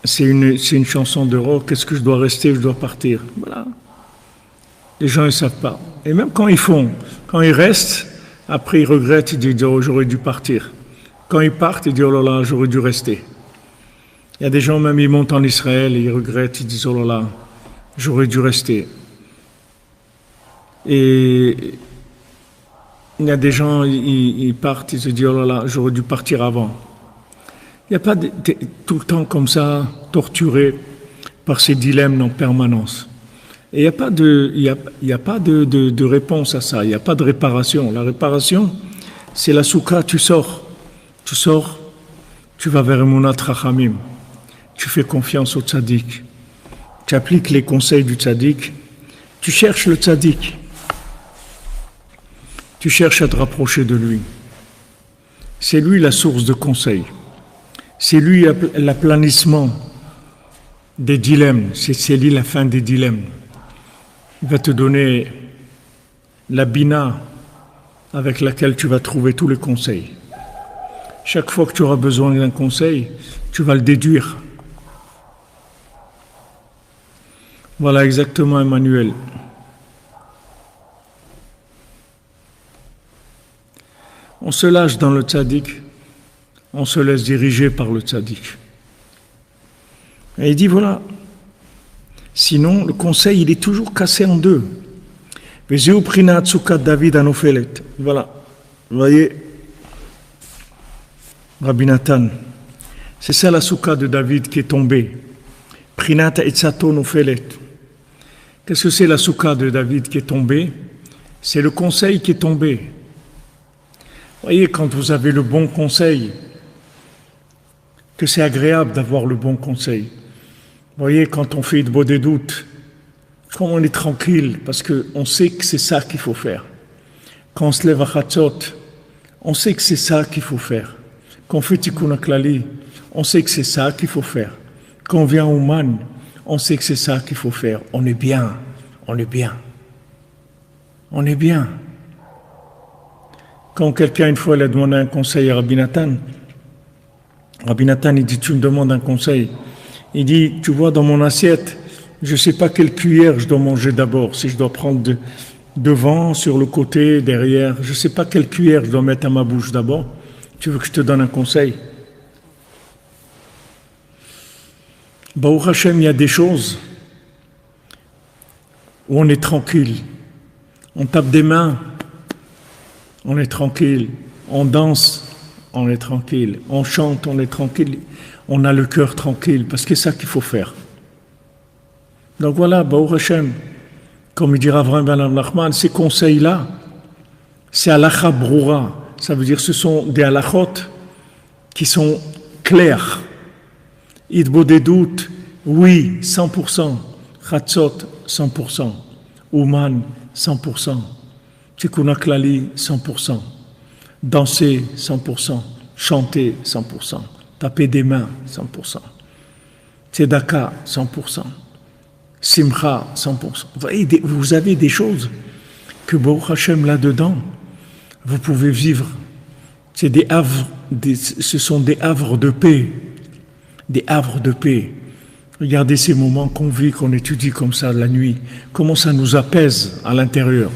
C'est une chanson de rock. Est-ce que je dois rester, je dois partir? Voilà. Les gens, ils ne savent pas. Et même quand ils restent, après ils regrettent, ils disent, oh, j'aurais dû partir. Quand ils partent, ils disent, oh là là, j'aurais dû rester. Il y a des gens, même ils montent en Israël et ils regrettent, ils disent, oh là là, j'aurais dû rester. Et il y a des gens, ils partent, ils se disent, oh là là, j'aurais dû partir avant. Il n'y a pas tout le temps comme ça, torturé par ces dilemmes en permanence. Et il n'y a pas de réponse à ça, il n'y a pas de réparation. La réparation, c'est la soukha, tu sors, tu vas vers Emunat Chachamim, tu fais confiance au tzaddik, tu appliques les conseils du tzaddik, tu cherches le tzaddik, tu cherches à te rapprocher de lui. C'est lui la source de conseils. C'est lui l'aplanissement des dilemmes, c'est lui la fin des dilemmes. Il va te donner la bina avec laquelle tu vas trouver tous les conseils. Chaque fois que tu auras besoin d'un conseil, tu vas le déduire. Voilà exactement, Emmanuel. On se lâche dans le tzaddik, on se laisse diriger par le tzaddik. Et il dit voilà, sinon le conseil il est toujours cassé en deux. Voilà, vous voyez, Rabbi Nathan, c'est ça la soukha de David qui est tombée. Prinata etzato nofelet. Qu'est-ce que c'est la soukha de David qui est tombée? C'est le conseil qui est tombé. Vous voyez, quand vous avez le bon conseil, que c'est agréable d'avoir le bon conseil. Vous voyez, quand on fait de beaux des doutes, quand on est tranquille, parce qu'on sait que c'est ça qu'il faut faire. Quand on se lève à Chatzot, on sait que c'est ça qu'il faut faire. Quand on fait Tikkun HaKlali, on sait que c'est ça qu'il faut faire. Quand on vient au Man, on sait que c'est ça qu'il faut faire. On est bien, on est bien. On est bien. Quand quelqu'un, une fois, il a demandé un conseil à Rabbi Nathan, il dit, tu me demandes un conseil. Il dit, tu vois, dans mon assiette, je ne sais pas quelle cuillère je dois manger d'abord, si je dois prendre devant, sur le côté, derrière. Je ne sais pas quelle cuillère je dois mettre à ma bouche d'abord. Tu veux que je te donne un conseil? Baruch Hashem, il y a des choses où on est tranquille. On tape des mains, on est tranquille. On danse, on est tranquille. On chante, on est tranquille. On a le cœur tranquille, parce que c'est ça qu'il faut faire. Donc voilà, Baruch Hashem, comme il dira Avraham ben Nachman, ces conseils-là, c'est halakha broura. Ça veut dire que ce sont des halakhot qui sont clairs. Idbo des doutes, oui, 100%. Chatzot, 100%. Ouman, 100%. Tikkun HaKlali, 100%. Danser, 100%. Chanter, 100%. Taper des mains, 100%. Tzedaka, 100%. Simcha, 100%. Vous avez des choses que Baruch Hashem là-dedans, vous pouvez vivre. C'est des havres, ce sont des havres de paix. Des havres de paix. Regardez ces moments qu'on vit, qu'on étudie comme ça la nuit. Comment ça nous apaise à l'intérieur.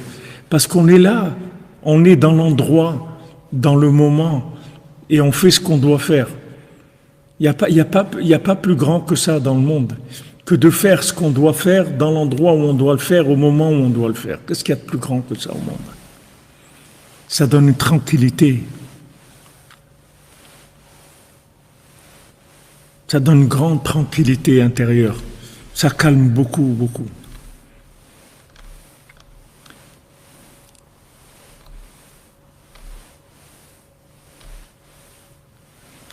Parce qu'on est là, on est dans l'endroit, dans le moment, et on fait ce qu'on doit faire. Il n'y a pas plus grand que ça dans le monde, que de faire ce qu'on doit faire dans l'endroit où on doit le faire, au moment où on doit le faire. Qu'est-ce qu'il y a de plus grand que ça au monde? Ça donne une tranquillité. Ça donne une grande tranquillité intérieure. Ça calme beaucoup, beaucoup.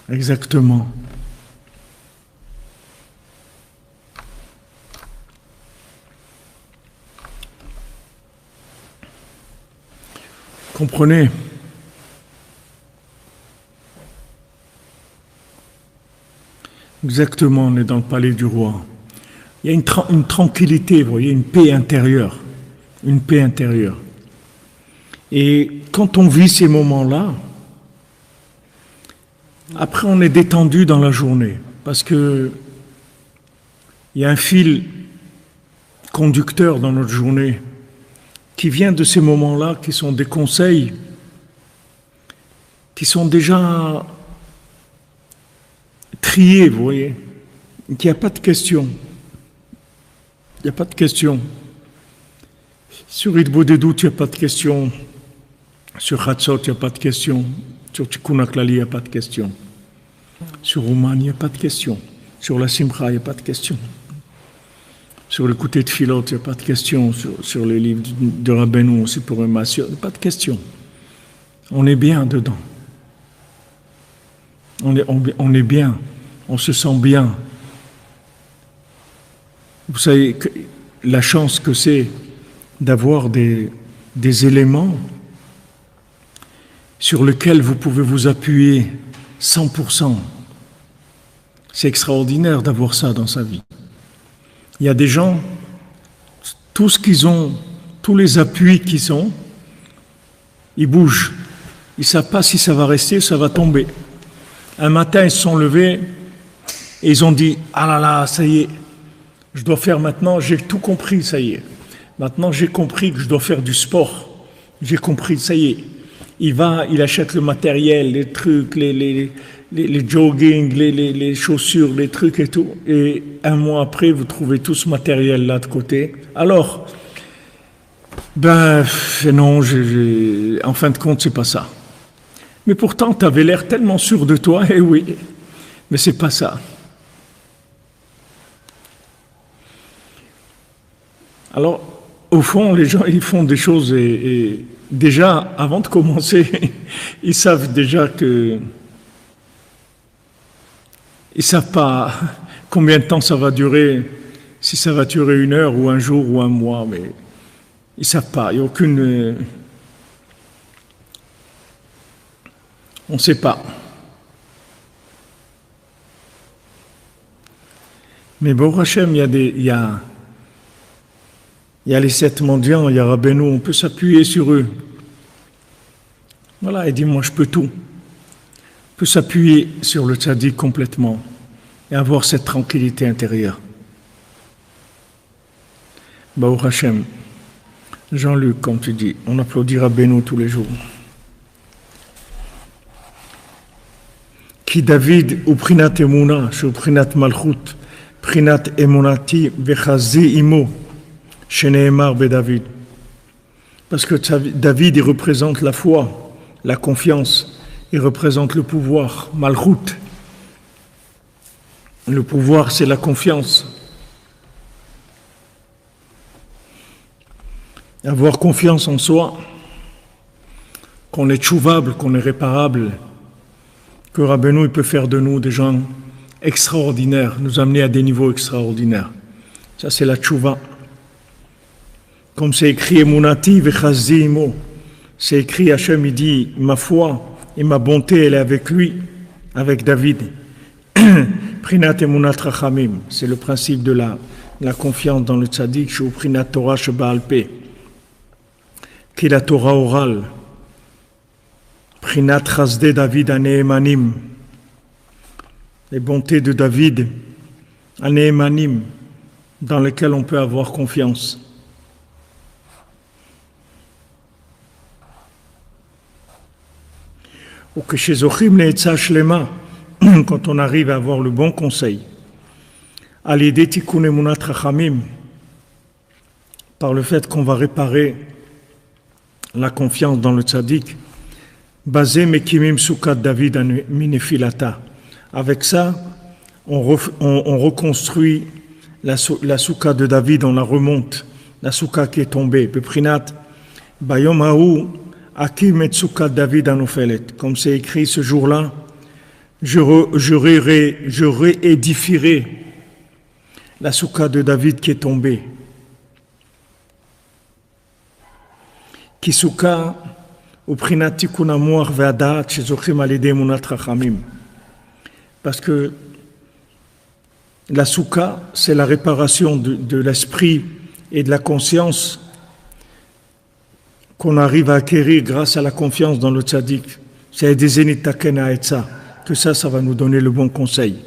Exactement. Comprenez? Exactement, on est dans le palais du roi. Il y a une tranquillité, vous voyez, une paix intérieure. Une paix intérieure. Et quand on vit ces moments-là, après on est détendu dans la journée. Parce que il y a un fil conducteur dans notre journée qui vient de ces moments-là, qui sont des conseils, qui sont déjà triés, vous voyez, qu'il n'y a pas de question. Il n'y a pas de question. Sur Idbo des doutes, il n'y a pas de question. Sur Chatzot, il n'y a pas de question. Sur Tikkun HaKlali, il n'y a pas de question. Sur Ouman, il n'y a pas de question. Sur la Simcha, il n'y a pas de question. Sur le côté de Philot, il n'y a pas de question. Sur les livres de Rabbeinu, aussi pour un masseur, il n'y a pas de question. On est bien dedans. On est bien. On se sent bien. Vous savez, la chance que c'est d'avoir des éléments sur lesquels vous pouvez vous appuyer 100%. C'est extraordinaire d'avoir ça dans sa vie. Il y a des gens, tout ce qu'ils ont, tous les appuis qu'ils ont, ils bougent. Ils ne savent pas si ça va rester ou ça va tomber. Un matin, ils se sont levés et ils ont dit « Ah là là, ça y est, je dois faire maintenant, j'ai tout compris, ça y est. Maintenant, j'ai compris que je dois faire du sport. J'ai compris, ça y est. » Il achète le matériel, les trucs, les jogging, les chaussures, les trucs et tout. Et un mois après, vous trouvez tout ce matériel-là de côté. Alors, non, en fin de compte, c'est pas ça. Mais pourtant, tu avais l'air tellement sûr de toi, eh oui, mais c'est pas ça. Alors, au fond, les gens, ils font des choses et déjà, avant de commencer, ils savent déjà que ils savent pas combien de temps ça va durer, si ça va durer 1 heure ou un jour ou un mois, mais ils savent pas. Il n'y a aucune, on ne sait pas. Mais Baruch Hashem, il y a les 7 mendiants, il y a Rabbeinu, on peut s'appuyer sur eux. Voilà, il dit, moi je peux tout. On peut s'appuyer sur le tzaddik complètement et avoir cette tranquillité intérieure. Baruch Hashem. Jean-Luc, comme tu dis, on applaudit Rabbeinu tous les jours. Ki David ou Prinat Emuna, shu Prinat Malchut, Prinat Emunati, Vechazi Imo, Sheneemar be David. Parce que David, il représente la foi, la confiance, il représente le pouvoir, Malchut. Le pouvoir, c'est la confiance. Avoir confiance en soi, qu'on est tchouvable, qu'on est réparable, que Rabbeinu il peut faire de nous des gens extraordinaires, nous amener à des niveaux extraordinaires. Ça, c'est la tchouva. Comme c'est écrit Emunati vechazi imo, c'est écrit Hachem, il dit ma foi et ma bonté, elle est avec lui, avec David. Prinat emunat rachamim, c'est le principe de la confiance dans le tzaddik, shu prinat Torah sheba'al peh, qui est la Torah orale. Prinat chasde David aneemanim, les bontés de David aneemanim, dans lesquelles on peut avoir confiance. Ou que chez Zochim ne'etza shlema, quand on arrive à avoir le bon conseil, à l'idée tikkun emunat rachamim, par le fait qu'on va réparer la confiance dans le tzaddik, basé mekimim sukat David minefilata. Avec ça, on reconstruit la souka de David, on la remonte, la souka qui est tombée. Peprinat bayom haou akim et sukat David anofelet. Comme c'est écrit ce jour-là, je réédifierai la souka de David qui est tombée. Kisuka ou prinat tikkun hamuach ve'adat shezochim al yedei emunat rachamim. Parce que la souka, c'est la réparation de l'esprit et de la conscience qu'on arrive à acquérir grâce à la confiance dans le tzaddik. C'est des zénitaken ha'etza, que ça va nous donner le bon conseil.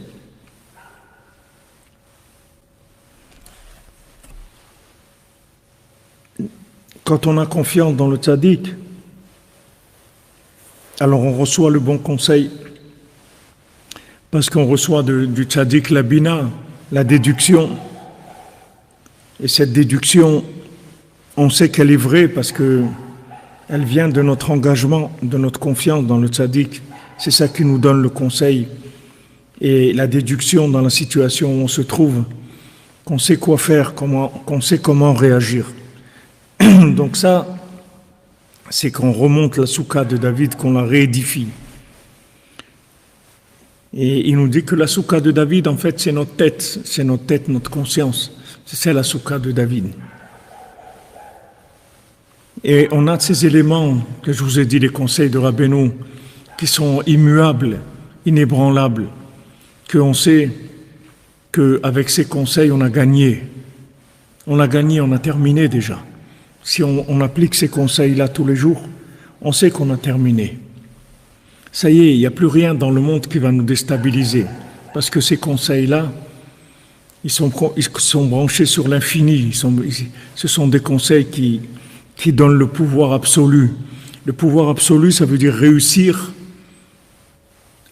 Quand on a confiance dans le tzaddik, alors on reçoit le bon conseil, parce qu'on reçoit du tzaddik la bina, la déduction. Et cette déduction, on sait qu'elle est vraie parce que elle vient de notre engagement, de notre confiance dans le tzaddik. C'est ça qui nous donne le conseil et la déduction dans la situation où on se trouve, qu'on sait quoi faire, qu'on sait comment réagir. Donc ça, c'est qu'on remonte la souka de David, qu'on la réédifie. Et il nous dit que la souka de David, en fait, c'est notre tête, notre conscience. C'est ça la souka de David. Et on a ces éléments que je vous ai dit, les conseils de Rabbeinu, qui sont immuables, inébranlables, qu'on sait qu'avec ces conseils, on a gagné. On a gagné, on a terminé déjà. Si on applique ces conseils-là tous les jours, on sait qu'on a terminé. Ça y est, il n'y a plus rien dans le monde qui va nous déstabiliser. Parce que ces conseils-là, ils sont branchés sur l'infini. Ce sont des conseils qui donnent le pouvoir absolu. Le pouvoir absolu, ça veut dire réussir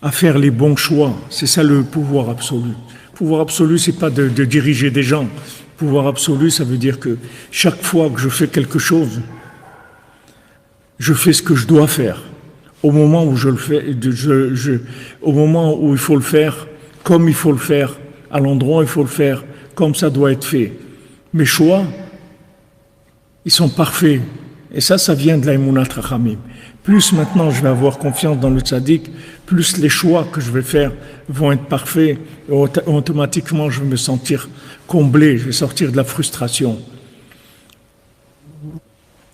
à faire les bons choix. C'est ça le pouvoir absolu. Le pouvoir absolu, c'est pas de diriger des gens. Le pouvoir absolu, ça veut dire que chaque fois que je fais quelque chose, je fais ce que je dois faire. Au moment où je le fais, au moment où il faut le faire, comme il faut le faire, à l'endroit où il faut le faire, comme ça doit être fait. Mes choix, Ils sont parfaits. Et ça vient de l'Aïmounat Rachamim. Plus maintenant je vais avoir confiance dans le tzaddik, plus les choix que je vais faire vont être parfaits. Et automatiquement, je vais me sentir comblé, je vais sortir de la frustration.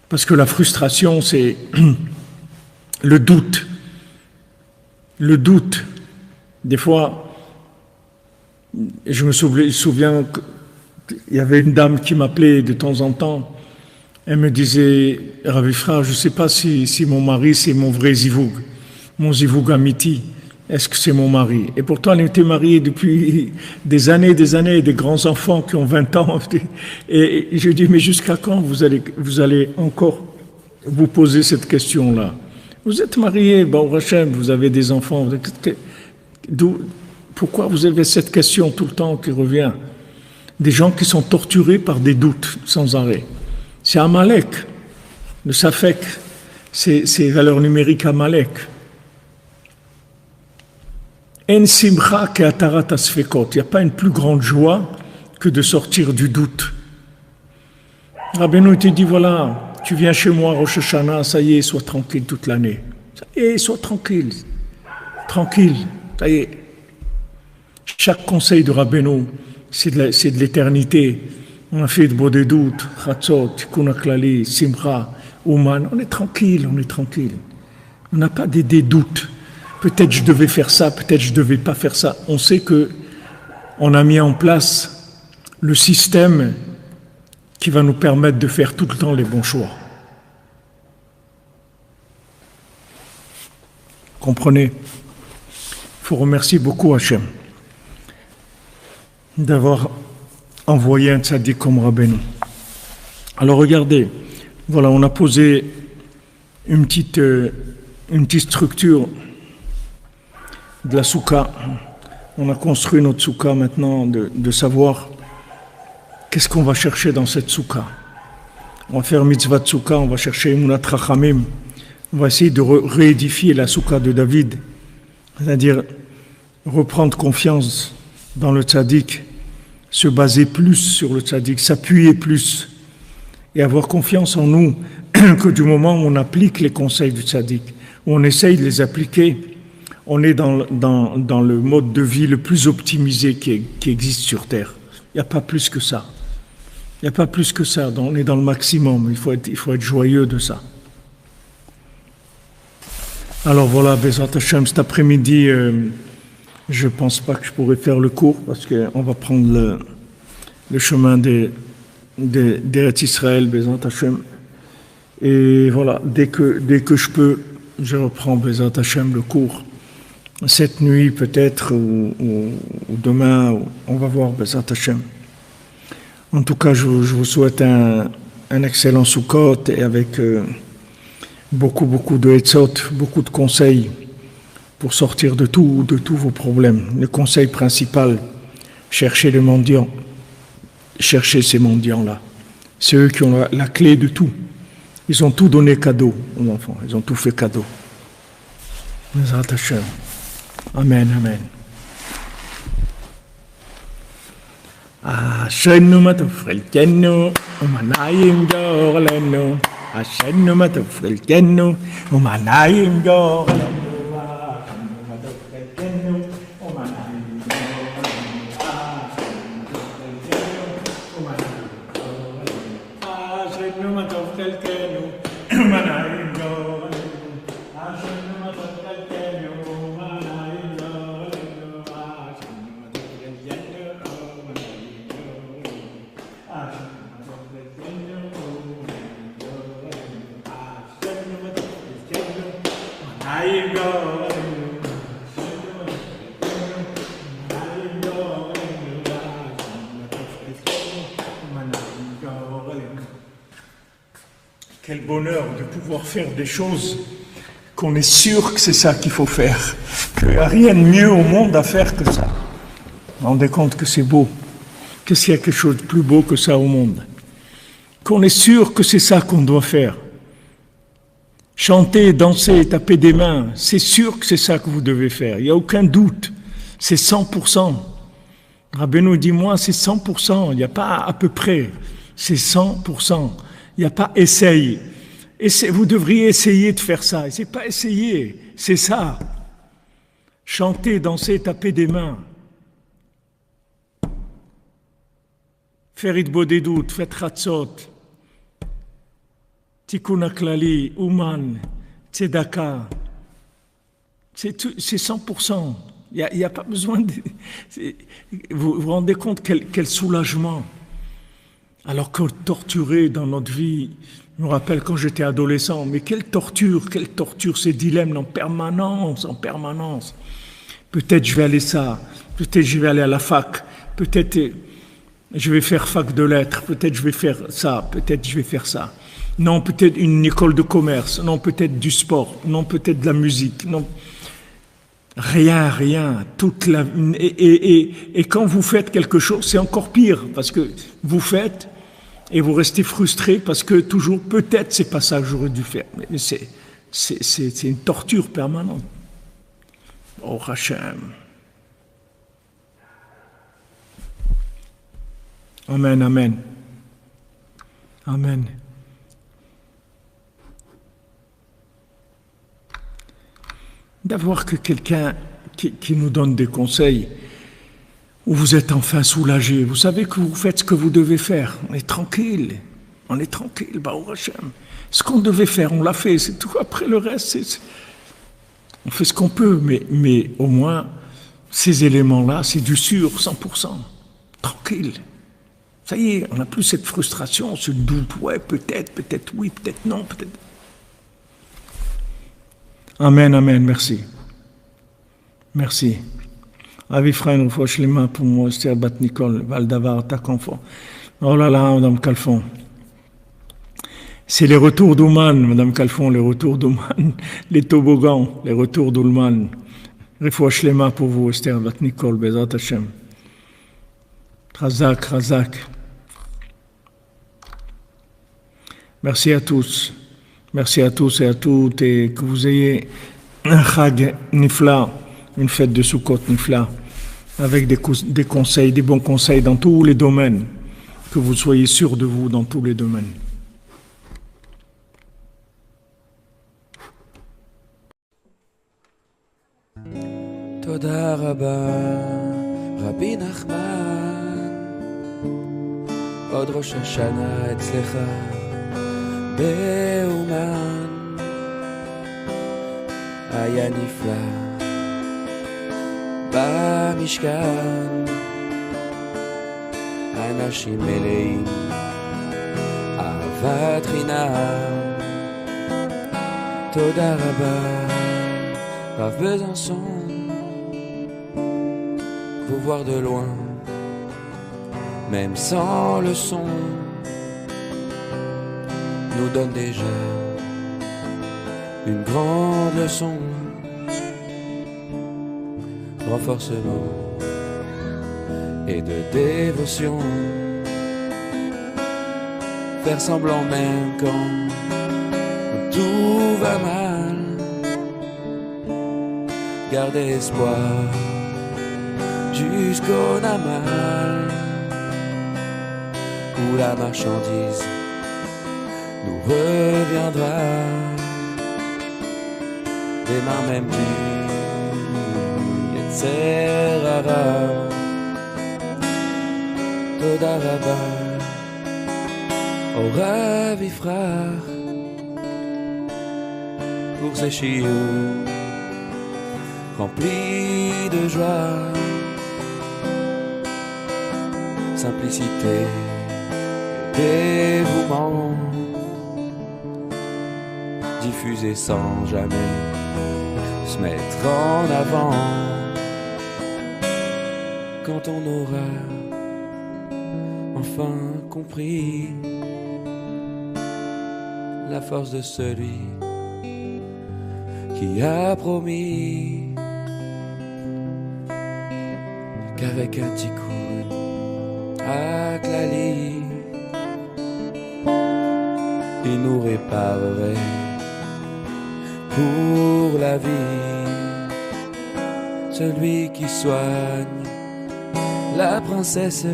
Parce que la frustration, c'est le doute. Le doute. Des fois, je me souviens qu'il y avait une dame qui m'appelait de temps en temps. Elle me disait, Rav Ifra, je ne sais pas si mon mari, c'est mon vrai zivoug, mon zivoug amiti. Est-ce que c'est mon mari? Et pourtant, elle était mariée depuis des années, des grands-enfants qui ont 20 ans. Et je dis, mais jusqu'à quand vous allez encore vous poser cette question-là? Vous êtes marié, Baruch Hashem, vous avez des enfants. Pourquoi vous avez cette question tout le temps qui revient? Des gens qui sont torturés par des doutes sans arrêt. C'est Amalek, le Safek, c'est valeur numérique Amalek. En simcha ke atarat asfekot. Il n'y a pas une plus grande joie que de sortir du doute. Rabbeinu te dit, voilà, tu viens chez moi, Rosh Hashanah, ça y est, sois tranquille toute l'année. Ça y est, sois tranquille. Tranquille, ça y est. Chaque conseil de Rabbeinu, c'est de l'éternité. On a fait de beaux doutes, Chatzot, Tikkun HaKlali, Simcha, Ouman. On est tranquille, on est tranquille. On n'a pas des doutes. Peut-être je devais faire ça, peut-être je ne devais pas faire ça. On sait qu'on a mis en place le système qui va nous permettre de faire tout le temps les bons choix. Comprenez? Il faut remercier beaucoup Hachem d'avoir envoyé un tzaddik comme Rabbeinu. Alors regardez, voilà, on a posé une petite structure de la soukha. On a construit notre soukha maintenant de savoir qu'est-ce qu'on va chercher dans cette soukha. On va faire mitzvah de soukha, on va chercher Emunat Rachamim, on va essayer de réédifier la soukha de David, c'est-à-dire reprendre confiance dans le tzaddik, se baser plus sur le tzaddik, s'appuyer plus et avoir confiance en nous que du moment où on applique les conseils du tzaddik, où on essaye de les appliquer, on est dans le mode de vie le plus optimisé qui existe sur Terre. Il n'y a pas plus que ça. Il n'y a pas plus que ça. On est dans le maximum. Il faut être joyeux de ça. Alors voilà, Bezrat Hashem, cet après-midi, je ne pense pas que je pourrai faire le cours parce qu'on va prendre le chemin d'Eretz Israël, Bezrat Hashem. Et voilà, dès que je peux, je reprends Bezrat Hashem le cours. Cette nuit peut-être, ou demain, on va voir Bezrat Hashem. En tout cas, je vous souhaite un excellent Sukkot et avec beaucoup de etzot, beaucoup de conseils pour sortir de tous vos problèmes. Le conseil principal, cherchez les mendiants. Cherchez ces mendiants-là. C'est eux qui ont la clé de tout. Ils ont tout donné cadeau aux enfants. Ils ont tout fait cadeau. Bezrat Hashem. Amen, amen. Ashenu matufrelkenu, umanayim jorlenu. Ashenu matufrelkenu, umanayim jorlenu. Quel bonheur de pouvoir faire des choses qu'on est sûr que c'est ça qu'il faut faire. Qu'il n'y a rien de mieux au monde à faire que ça. Vous vous rendez compte que c'est beau. Qu'est-ce qu'il y a quelque chose de plus beau que ça au monde? Qu'on est sûr que c'est ça qu'on doit faire. Chanter, danser, taper des mains, c'est sûr que c'est ça que vous devez faire. Il n'y a aucun doute. C'est 100%. Rabbeinu dit, moi, c'est 100%. Il n'y a pas à peu près. C'est 100%. Il Il n'y a pas essaye. Vous devriez essayer de faire ça. Et c'est pas essayer, c'est ça. Chanter, danser, taper des mains. Faire Itbodedut, faites Chatzot. Tikkun HaKlali, Uman, Tzedaka. C'est 100%. Il n'y a pas besoin de... Vous vous rendez compte quel soulagement. Alors que torturer dans notre vie, je me rappelle quand j'étais adolescent, mais quelle torture, ces dilemmes en permanence. Peut-être je vais aller ça, peut-être je vais aller à la fac, peut-être je vais faire fac de lettres, peut-être je vais faire ça, peut-être je vais faire ça. Non, peut-être une école de commerce, non, peut-être du sport, non, peut-être de la musique, non. Rien. Et quand vous faites quelque chose, c'est encore pire, parce que vous faites et vous restez frustré parce que toujours, peut-être, c'est pas ça que j'aurais dû faire. Mais c'est une torture permanente. Oh Hachem. Amen. D'avoir que quelqu'un qui nous donne des conseils où vous êtes enfin soulagé. Vous savez que vous faites ce que vous devez faire. On est tranquille. Baruch Hashem. Ce qu'on devait faire, on l'a fait. C'est tout. Après le reste, on fait ce qu'on peut. Mais au moins, ces éléments-là, c'est du sûr, 100%. Tranquille. Ça y est, on n'a plus cette frustration, ce doute. Ouais, peut-être oui, peut-être non, peut-être... Amen, merci. Avi Frein, une fois Shlema pour moi, Esther Bat Nicole, Valdavar, ta confort. Oh là là, Madame Calfon. C'est les retours d'Ouman, Madame Calfon, les retours d'Ouman, les toboggans, les retours d'Oulman. Une fois Shlema pour vous, Esther Bat Nicole, Bezat Hashem. Razak. Merci à tous et à toutes, et que vous ayez un Chag Nifla, une fête de Sukkot Nifla, avec des conseils, des bons conseils dans tous les domaines, que vous soyez sûrs de vous dans tous les domaines. Toda Rabba, Rabbi Nachman, Od Rosh Hashanah Etzlecha, באומן היה נפלא במשכן אנשים מלאים אהבת חינם תודה רבה רב Besançon vous voir de loin même sans le son nous donne déjà une grande leçon, renforcement et de dévotion. Faire semblant même quand tout va mal, garder espoir jusqu'au Namal, où la marchandise nous reviendra des mains même du Yetzer Hara. Toda Rabba au Rav Ifrach pour ces chiots remplis de joie, simplicité et dévouement, diffusé sans jamais se mettre en avant. Quand on aura enfin compris la force de celui qui a promis qu'avec un tikkun HaKlali il nous réparerait pour la vie, celui qui soigne la princesse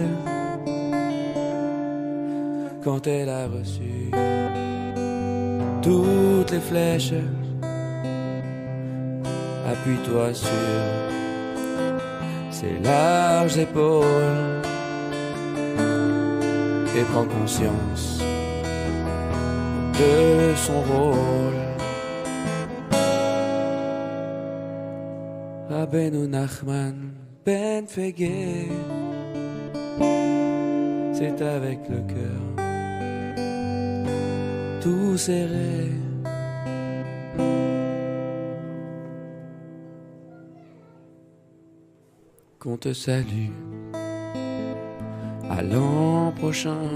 quand elle a reçu toutes les flèches. Appuie-toi sur ses larges épaules et prends conscience de son rôle. Rabbeinu Nachman ben Fegeh, c'est avec le cœur tout serré qu'on te salue. À l'an prochain,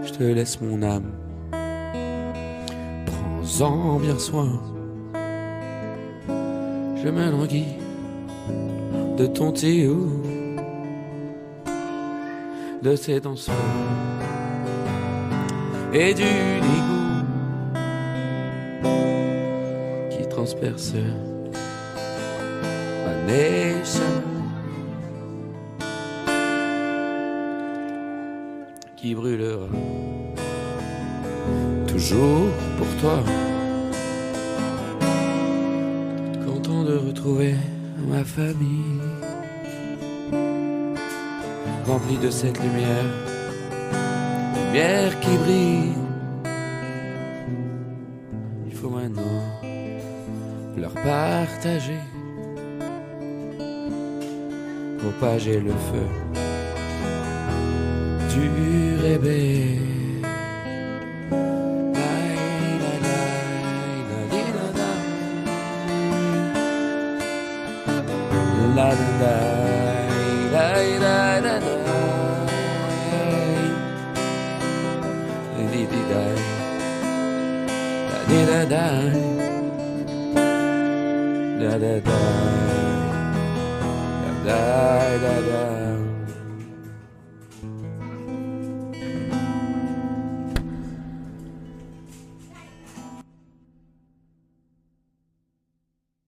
je te laisse mon âme, prends-en bien soin. Je me languis de ton tiou, de ses danseurs et du nigou qui transperce ma nation, qui brûlera toujours pour toi. Content de retrouver ma famille, remplie de cette lumière, lumière qui brille. Il faut maintenant leur partager, propager le feu du réveil. La da da da da da da di di da di da da da da da da da da.